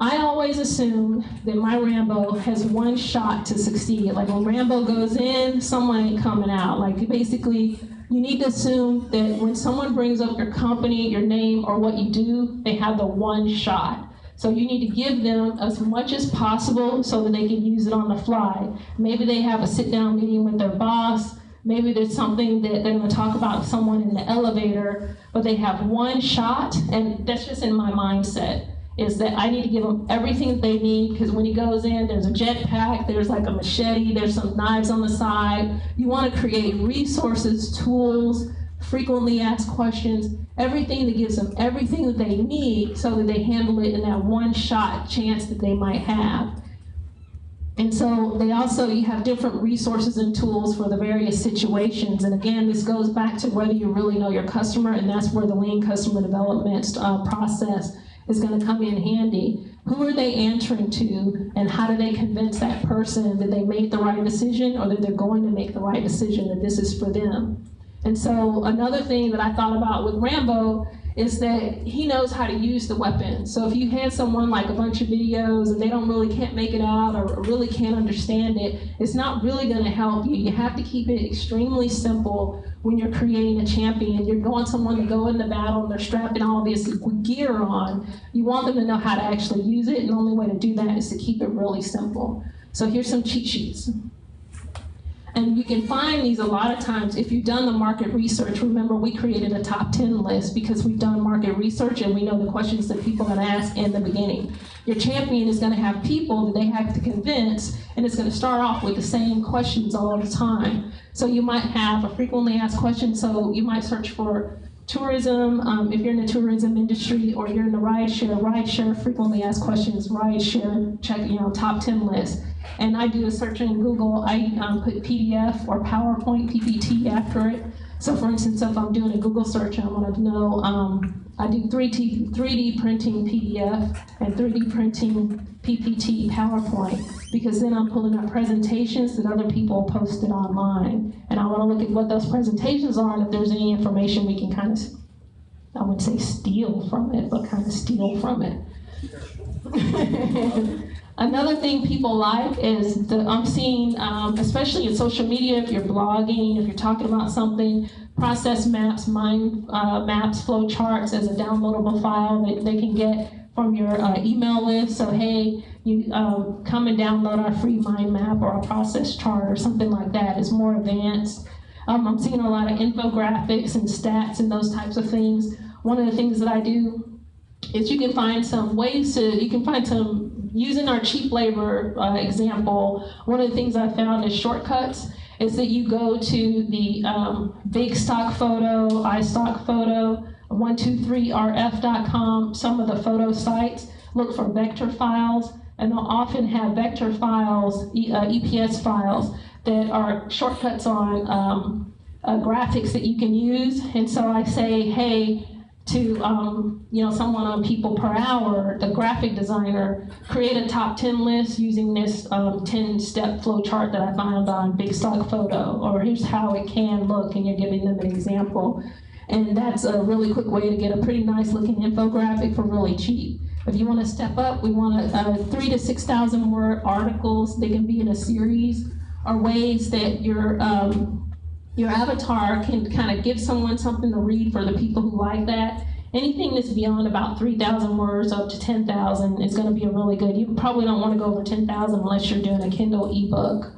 I always assume that my Rambo has one shot to succeed. Like when Rambo goes in, someone ain't coming out. Like basically, you need to assume that when someone brings up your company, your name, or what you do, they have the one shot. So you need to give them as much as possible so that they can use it on the fly. Maybe they have a sit-down meeting with their boss. Maybe there's something that they're going to talk about with someone in the elevator, but they have one shot, and that's just in my mindset, is that I need to give them everything that they need, because when he goes in, there's a jetpack, there's like a machete, there's some knives on the side. You want to create resources, tools, frequently asked questions, everything that gives them everything that they need so that they handle it in that one shot chance that they might have. And so you have different resources and tools for the various situations. And again, this goes back to whether you really know your customer, and that's where the lean customer development process is going to come in handy. Who are they answering to, and how do they convince that person that they made the right decision, or that they're going to make the right decision, that this is for them? And so another thing that I thought about with Rambo is that he knows how to use the weapon. So if you hand someone like a bunch of videos and they can't make it out or really can't understand it, it's not really going to help you. You have to keep it extremely simple when you're creating a champion. You're going someone to go into battle and they're strapping all this gear on. You want them to know how to actually use it, and the only way to do that is to keep it really simple. So here's some cheat sheets. And you can find these a lot of times if you've done the market research. Remember, we created a top 10 list because we've done market research and we know the questions that people are going to ask in the beginning. Your champion is going to have people that they have to convince, and it's going to start off with the same questions all the time. So you might have a frequently asked question, so you might search for tourism, if you're in the tourism industry, or you're in the rideshare, frequently asked questions, rideshare, check, top 10 list. And I do a search in Google, I put PDF or PowerPoint, PPT after it. So for instance, if I'm doing a Google search, I want to know, I do 3D printing PDF and 3D printing PPT PowerPoint, because then I'm pulling up presentations that other people posted online. And I want to look at what those presentations are, and if there's any information we can kind of, I wouldn't say steal from it, but kind of steal from it. Another thing people like is I'm seeing, especially in social media, if you're blogging, if you're talking about something, process maps, mind maps, flow charts as a downloadable file that they can get from your email list. So hey, you come and download our free mind map or a process chart or something like that. It's more advanced. I'm seeing a lot of infographics and stats and those types of things. One of the things that I do is you can find some ways using our cheap labor example, one of the things I found is shortcuts, is that you go to the big stock photo, iStock photo, 123rf.com, some of the photo sites, look for vector files, and they'll often have vector files, EPS files, that are shortcuts on graphics that you can use. And so I say, hey, to someone on people per hour, the graphic designer, create a top 10 list using this 10-step flow chart that I found on Big Stock Photo, or here's how it can look, and you're giving them an example. And that's a really quick way to get a pretty nice looking infographic for really cheap. If you want to step up, we want 3,000 to 6,000 word articles. They can be in a series, or ways that your avatar can kind of give someone something to read for the people who like that. Anything that's beyond about 3,000 words up to 10,000 is going to be a really good. You probably don't want to go over 10,000 unless you're doing a Kindle ebook.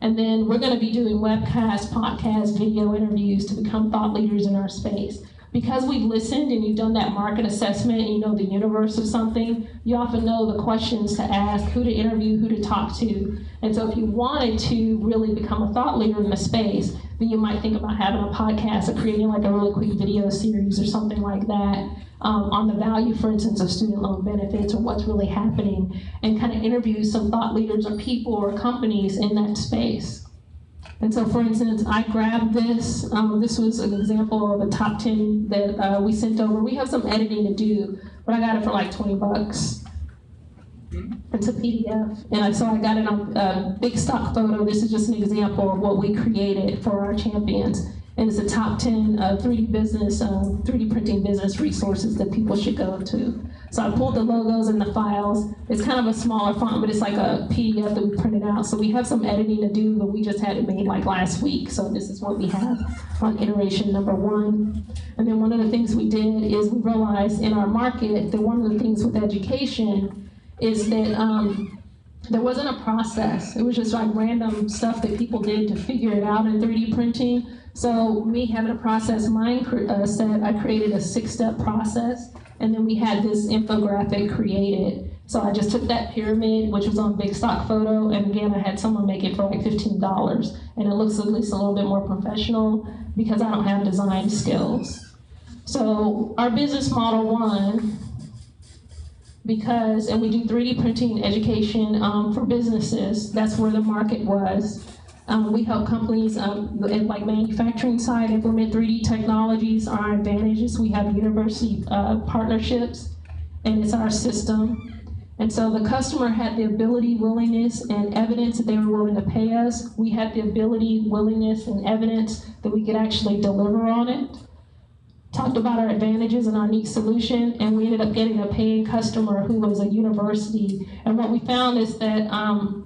And then we're going to be doing webcasts, podcasts, video interviews to become thought leaders in our space. Because we've listened and you've done that market assessment and you know the universe of something, you often know the questions to ask, who to interview, who to talk to. And so if you wanted to really become a thought leader in the space, then you might think about having a podcast or creating like a really quick video series or something like that on the value, for instance, of student loan benefits or what's really happening, and kind of interview some thought leaders or people or companies in that space. And so, for instance, I grabbed this. This was an example of a top 10 that we sent over. We have some editing to do, but I got it for like $20. It's a PDF, and so I got it on Big Stock Photo. This is just an example of what we created for our champions. and it's the top 10 3D printing business resources that people should go to. So I pulled the logos and the files. It's kind of a smaller font, but it's like a PDF that we printed out. So we have some editing to do, but we just had it made like last week. So this is what we have on iteration number 1. And then one of the things we did is we realized in our market that one of the things with education is that there wasn't a process. It was just like random stuff that people did to figure it out in 3D printing. So me having a process, I created a 6-step process, and then we had this infographic created. So I just took that pyramid, which was on big stock photo, and again, I had someone make it for like $15. And it looks at least a little bit more professional because I don't have design skills. So our business model 1, and we do 3D printing education for businesses. That's where the market was. We help companies in like manufacturing side implement 3D technologies. Our advantages, we have university partnerships, and it's our system. And so the customer had the ability, willingness, and evidence that they were willing to pay us. We had the ability, willingness, and evidence that we could actually deliver on it. Talked about our advantages and our neat solution, and we ended up getting a paying customer who was a university. And what we found is that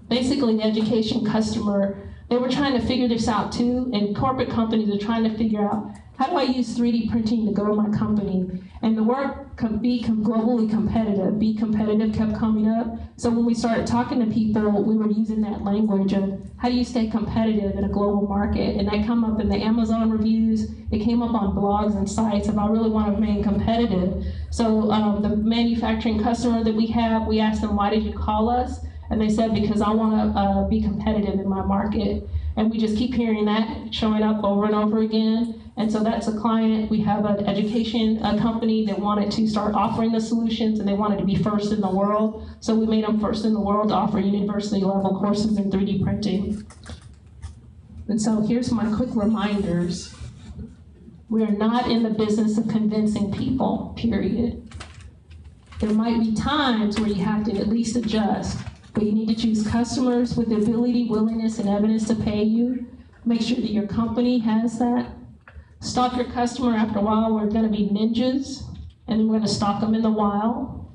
basically the education customer, they were trying to figure this out too, and corporate companies are trying to figure out, how do I use 3D printing to grow my company? And the word be globally competitive, be competitive kept coming up. So when we started talking to people, we were using that language of how do you stay competitive in a global market? And that come up in the Amazon reviews, it came up on blogs and sites if I really want to remain competitive. So the manufacturing customer that we have, we asked them, why did you call us? And they said, because I want to be competitive in my market. And we just keep hearing that showing up over and over again. And so that's a client. We have an education company that wanted to start offering the solutions, and they wanted to be first in the world. So we made them first in the world to offer university level courses in 3D printing. And so here's my quick reminders. We are not in the business of convincing people, period. There might be times where you have to at least adjust, but you need to choose customers with the ability, willingness, and evidence to pay you. Make sure that your company has that. Stalk your customer. After a while, we're going to be ninjas, and then we're going to stalk them in the wild.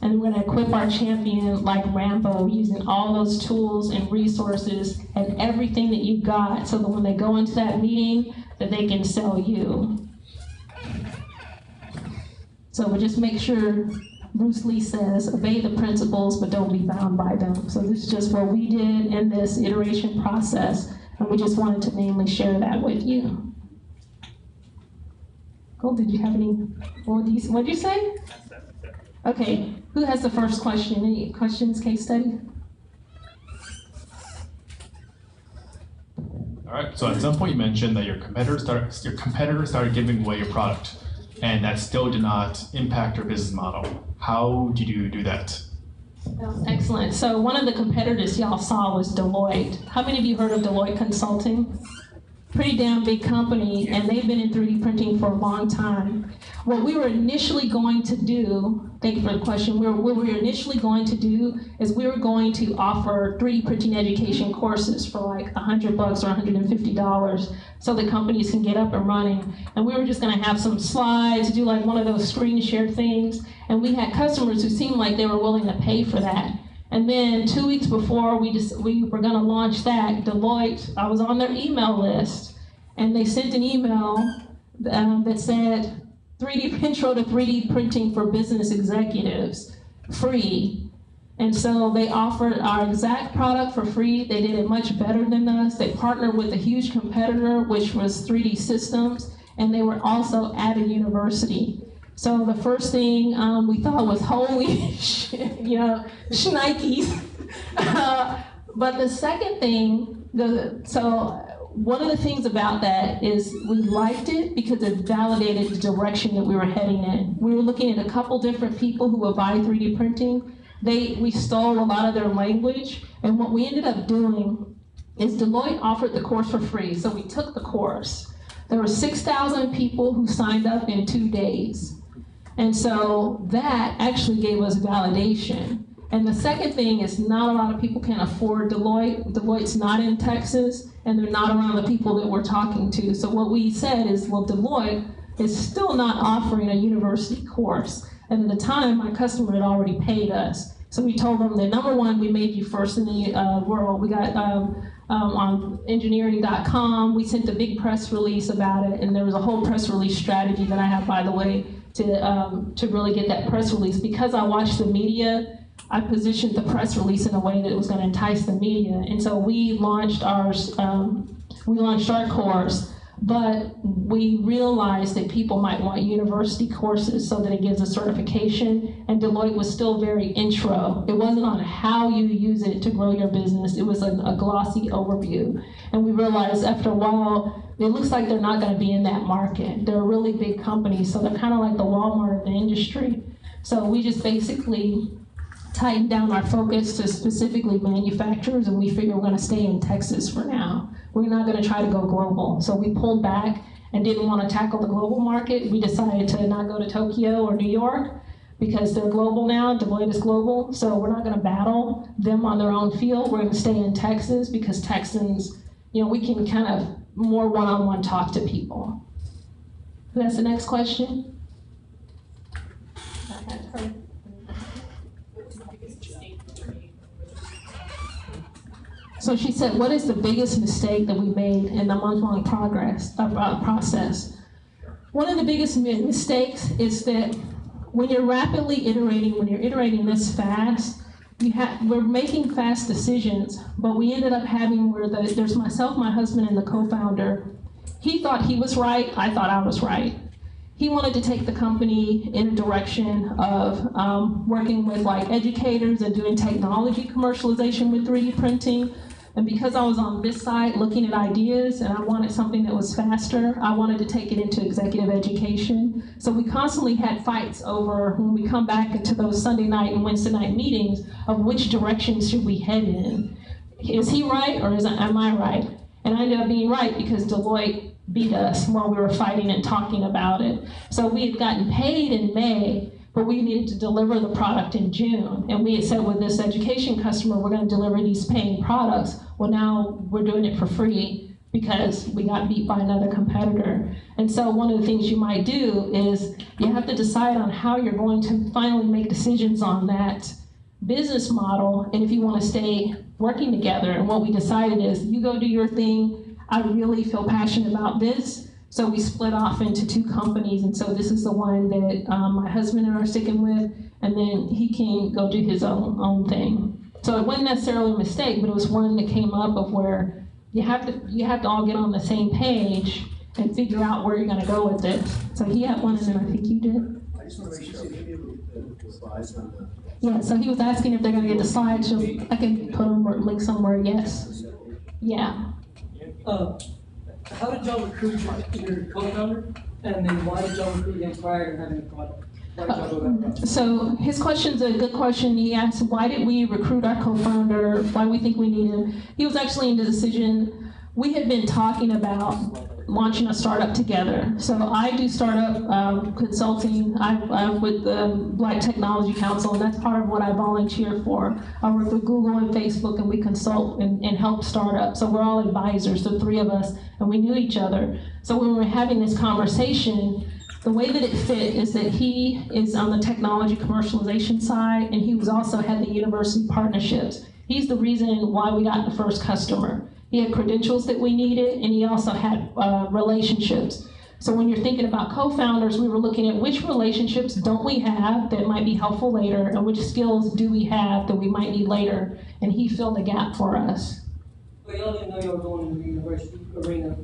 And we're going to equip our champion like Rambo, using all those tools and resources and everything that you've got, so that when they go into that meeting, that they can sell you. So we just make sure, Bruce Lee says, obey the principles, but don't be bound by them. So this is just what we did in this iteration process, and we just wanted to mainly share that with you. Cool, did you have any, what did you say? Okay, who has the first question? Any questions, case study? All right, so at some point you mentioned that your competitors started giving away your product, and that still did not impact your business model. How did you do that? Excellent. So one of the competitors y'all saw was Deloitte. How many of you heard of Deloitte Consulting? Pretty damn big company, and they've been in 3D printing for a long time. What we were initially going to do, thank you for the question, what we were initially going to do is we were going to offer 3D printing education courses for like $100 or $150 so the companies can get up and running. And we were just gonna have some slides, do like one of those screen share things, and we had customers who seemed like they were willing to pay for that. And then 2 weeks before we were gonna launch that, Deloitte, I was on their email list, and they sent an email that said, Intro to 3D Printing for Business Executives, free. And so they offered our exact product for free. They did it much better than us. They partnered with a huge competitor, which was 3D Systems, and they were also at a university. So the first thing we thought was, holy shit, shnikes. But the second thing, one of the things about that is we liked it because it validated the direction that we were heading in. We were looking at a couple different people who would buy 3D printing. We stole a lot of their language, and what we ended up doing is Deloitte offered the course for free, so we took the course. There were 6,000 people who signed up in 2 days. And so that actually gave us validation. And the second thing is not a lot of people can afford Deloitte. Deloitte's not in Texas, and they're not around the people that we're talking to. So what we said is, well, Deloitte is still not offering a university course. And at the time, my customer had already paid us. So we told them that, number one, we made you first in the world. We got on engineering.com, we sent a big press release about it, and there was a whole press release strategy that I have, by the way, to really get that press release. Because I watched the media, I positioned the press release in a way that it was going to entice the media. And so we launched our course, but we realized that people might want university courses so that it gives a certification, and Deloitte was still very intro. It wasn't on how you use it to grow your business, it was a glossy overview. And we realized after a while, it looks like they're not gonna be in that market. They're a really big company, so they're kind of like the Walmart of the industry. So we just basically tightened down our focus to specifically manufacturers, and we figure we're gonna stay in Texas for now. We're not gonna try to go global. So we pulled back and didn't wanna tackle the global market. We decided to not go to Tokyo or New York because they're global now, Deloitte is global. So we're not gonna battle them on their own field. We're gonna stay in Texas because Texans, we can kind of more one-on-one talk to people. That's the next question. So she said, what is the biggest mistake that we made in the month-long process? One of the biggest mistakes is that when you're rapidly iterating, when you're iterating this fast, we're making fast decisions, but we ended up having where there's myself, my husband, and the co-founder. He thought he was right, I thought I was right. He wanted to take the company in a direction of working with like educators and doing technology commercialization with 3D printing. And because I was on this side looking at ideas and I wanted something that was faster, I wanted to take it into executive education. So we constantly had fights over, when we come back into those Sunday night and Wednesday night meetings, of which direction should we head in. Is he right or am I right? And I ended up being right because Deloitte beat us while we were fighting and talking about it. So we had gotten paid in May, but we needed to deliver the product in June. And we had said with this education customer, we're gonna deliver these paying products. Well, now we're doing it for free because we got beat by another competitor. And so one of the things you might do is you have to decide on how you're going to finally make decisions on that business model, and if you wanna stay working together. And what we decided is, you go do your thing, I really feel passionate about this. So we split off into 2 companies, and so this is the one that my husband and I are sticking with, and then he can go do his own thing. So it wasn't necessarily a mistake, but it was one that came up of where you have to all get on the same page and figure out where you're gonna go with it. So he had one, and then I think you did. I just want to make sure the slides on the. Yeah, so he was asking if they're gonna get the slides, so I can put them or link somewhere, yes. Yeah. How did y'all recruit your co-founder? And then why did y'all recruit him prior to having a product? Why did y'all go that route? So his question's a good question. He asked, why did we recruit our co-founder? Why do we think we need him? He was actually in the decision. We had been talking about launching a startup together. So I do startup consulting. I'm with the Black Technology Council, and that's part of what I volunteer for. I work with Google and Facebook, and we consult and help startups. So we're all advisors, the 3 of us, and we knew each other. So when we were having this conversation, the way that it fit is that he is on the technology commercialization side, and he was also had the university partnerships. He's the reason why we got the first customer. He had credentials that we needed, and he also had relationships. So when you're thinking about co-founders, we were looking at which relationships don't we have that might be helpful later, and which skills do we have that we might need later, and he filled the gap for us. But y'all didn't know y'all were going into the university arena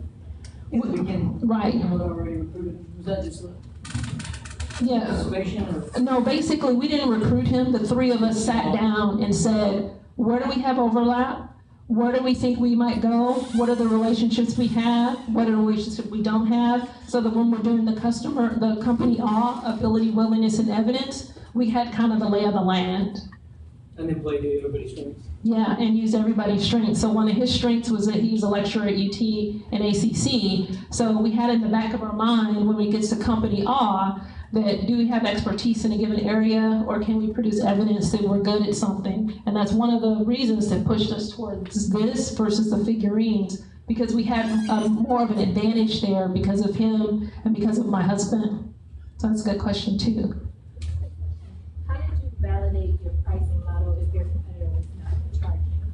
in the beginning. Right. You were already recruited. Was that just Yeah. participation or? No, basically, we didn't recruit him. The 3 of us sat down and said, where do we have overlap? Where do we think we might go? What are the relationships we have? What are the relationships we don't have? So that when we're doing the company ability, willingness, and evidence, we had kind of the lay of the land. And then play to everybody's strengths. Yeah, and use everybody's strengths. So one of his strengths was that he's a lecturer at UT and ACC. So we had in the back of our mind when we get to company that do we have expertise in a given area, or can we produce evidence that we're good at something? And that's one of the reasons that pushed us towards this versus the figurines, because we had more of an advantage there because of him and because of my husband. So that's a good question too. How did you validate your pricing model if your competitor was not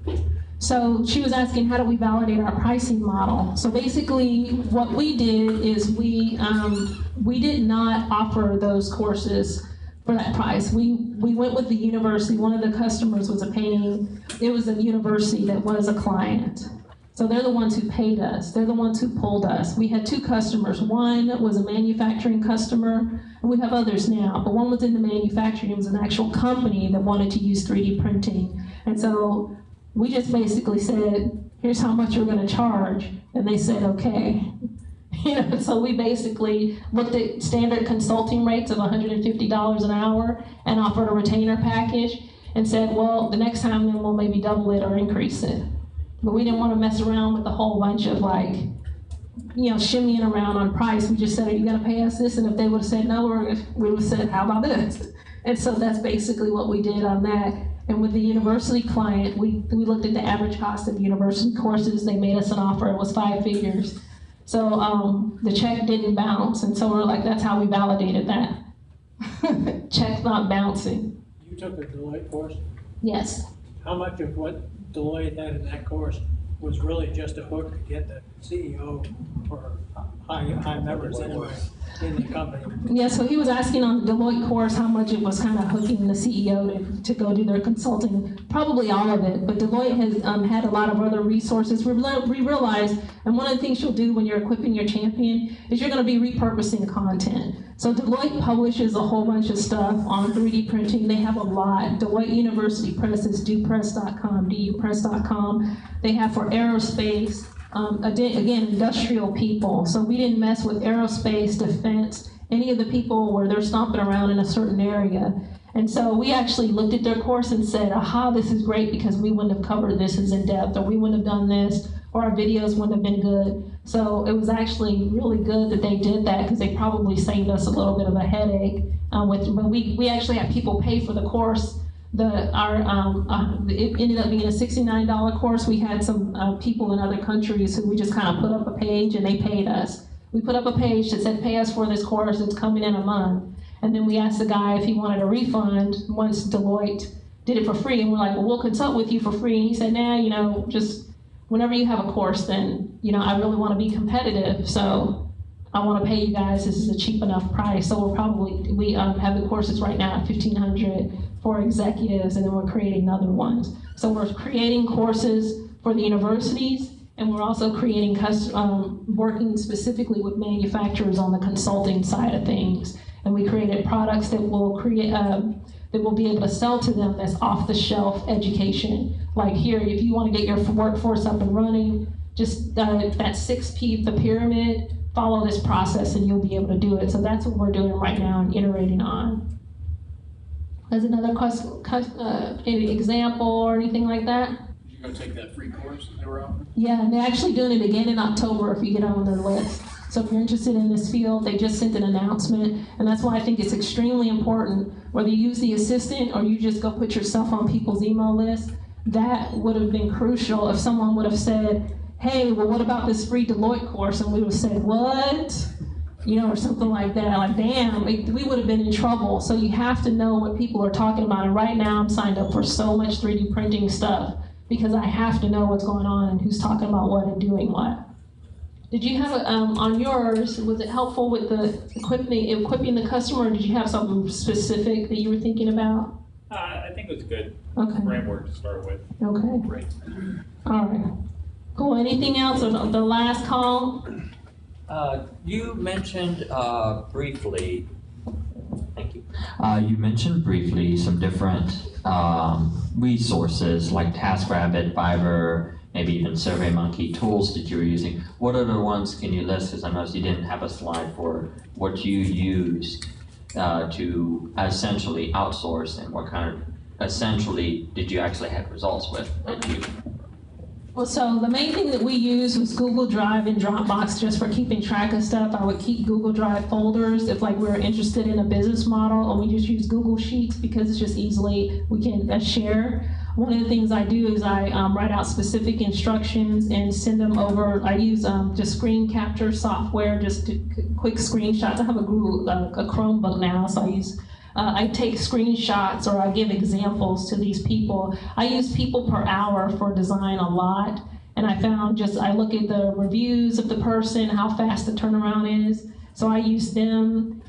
charging? So she was asking, how do we validate our pricing model? So basically what we did is we did not offer those courses for that price. We went with the university. One of the customers was it was a university that was a client. So they're the ones who paid us. They're the ones who pulled us. We had two customers. One was a manufacturing customer, and we have others now, but one was in the manufacturing. It was an actual company that wanted to use 3D printing. And so we just basically said, here's how much you're gonna charge. And they said, okay. So we basically looked at standard consulting rates of $150 an hour and offered a retainer package and said, well, the next time then we'll maybe double it or increase it. But we didn't want to mess around with a whole bunch of shimmying around on price. We just said, are you gonna pay us this? And if they would have said no, we would have said, how about this? And so that's basically what we did on that. And with the university client, we looked at the average cost of university courses. They made us an offer. It was 5 figures. So the check didn't bounce. And so we're like, that's how we validated that. Check's not bouncing. You took a Deloitte course? Yes. How much of what Deloitte had in that course was really just a hook to get the CEO or high members anyway in the company? Yeah, so he was asking on the Deloitte course how much it was kind of hooking the CEO to go do their consulting. Probably all of it, but Deloitte has had a lot of other resources. We realized, and one of the things you'll do when you're equipping your champion is you're going to be repurposing content. So Deloitte publishes a whole bunch of stuff on 3D printing. They have a lot. Deloitte University Press is dupress.com, dupress.com. They have for aerospace, again, industrial people. So we didn't mess with aerospace, defense, any of the people where they're stomping around in a certain area. And so we actually looked at their course and said, aha, this is great because we wouldn't have covered this as in depth, or we wouldn't have done this, or our videos wouldn't have been good. So it was actually really good that they did that because they probably saved us a little bit of a headache. But we actually had people pay for the course. It ended up being a $69 course. We had some people in other countries who we just kind of put up a page and they paid us. We put up a page that said, pay us for this course, it's coming in a month. And then we asked the guy if he wanted a refund once Deloitte did it for free. And we're like, well, we'll consult with you for free. And he said, nah, just whenever you have a course, then, I really want to be competitive. So I want to pay you guys, this is a cheap enough price. So we have the courses right now at $1,500 for executives, and then we're creating other ones. So we're creating courses for the universities, and we're also creating working specifically with manufacturers on the consulting side of things. And we created products that will create that we'll be able to sell to them that's off-the-shelf education. Like here, if you want to get your workforce up and running, just that 6P, the pyramid, follow this process and you'll be able to do it. So that's what we're doing right now and iterating on. There's another any example or anything like that? Did you go take that free course that they were offering? Yeah, and they're actually doing it again in October if you get on their list. So if you're interested in this field, they just sent an announcement, and that's why I think it's extremely important, whether you use the assistant or you just go put yourself on people's email list, that would have been crucial if someone would have said, hey, well, what about this free Deloitte course? And we would have said, what? Or something like that, like, damn, we would have been in trouble. So you have to know what people are talking about, and right now I'm signed up for so much 3D printing stuff because I have to know what's going on and who's talking about what and doing what. Did you have, on yours, was it helpful with the equipping the customer, or did you have something specific that you were thinking about? I think it was a good framework to start with. Okay. Great. All right. Cool. Anything else on the last call? You mentioned briefly, thank you. You mentioned briefly some different resources like TaskRabbit, Fiverr, maybe even SurveyMonkey tools that you were using. What other ones can you list? Because I noticed you didn't have a slide for what you used to essentially outsource, and what kind of essentially did you actually have results with that you Well, so the main thing that we use was Google Drive and Dropbox just for keeping track of stuff. I would keep Google Drive folders if like we were interested in a business model, and we just use Google Sheets because it's just easily, we can share. One of the things I do is I write out specific instructions and send them over. I use just screen capture software, just to quick screenshots. I have a Chromebook now, so I take screenshots or I give examples to these people. I use people per hour for design a lot, and I found I look at the reviews of the person, how fast the turnaround is, so I use them.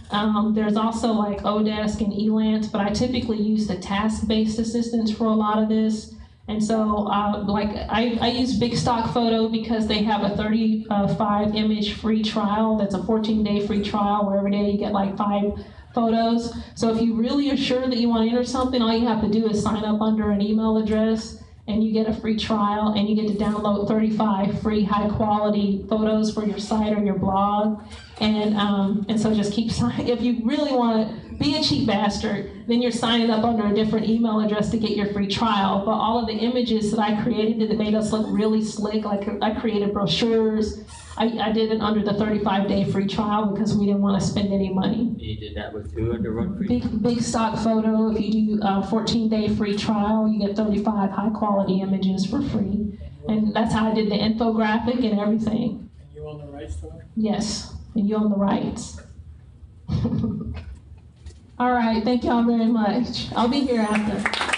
There's also like Odesk and Elance, but I typically use the task-based assistants for a lot of this. And so I use Big Stock Photo because they have a 35 image free trial. That's a 14-day free trial where every day you get like 5 photos. So if you really are sure that you want to enter something, all you have to do is sign up under an email address and you get a free trial and you get to download 35 free high quality photos for your site or your blog. And so just keep signing. If you really want to be a cheap bastard, then you're signing up under a different email address to get your free trial. But all of the images that I created that made us look really slick, like I created brochures, I did it under the 35-day free trial because we didn't want to spend any money. You did that with who under what free? Big Stock Photo. If you do a 14-day free trial, you get 35 high-quality images for free. And that's how I did the infographic and everything. And you own the rights to it? Yes, and you own the rights. All right, thank y'all very much. I'll be here after.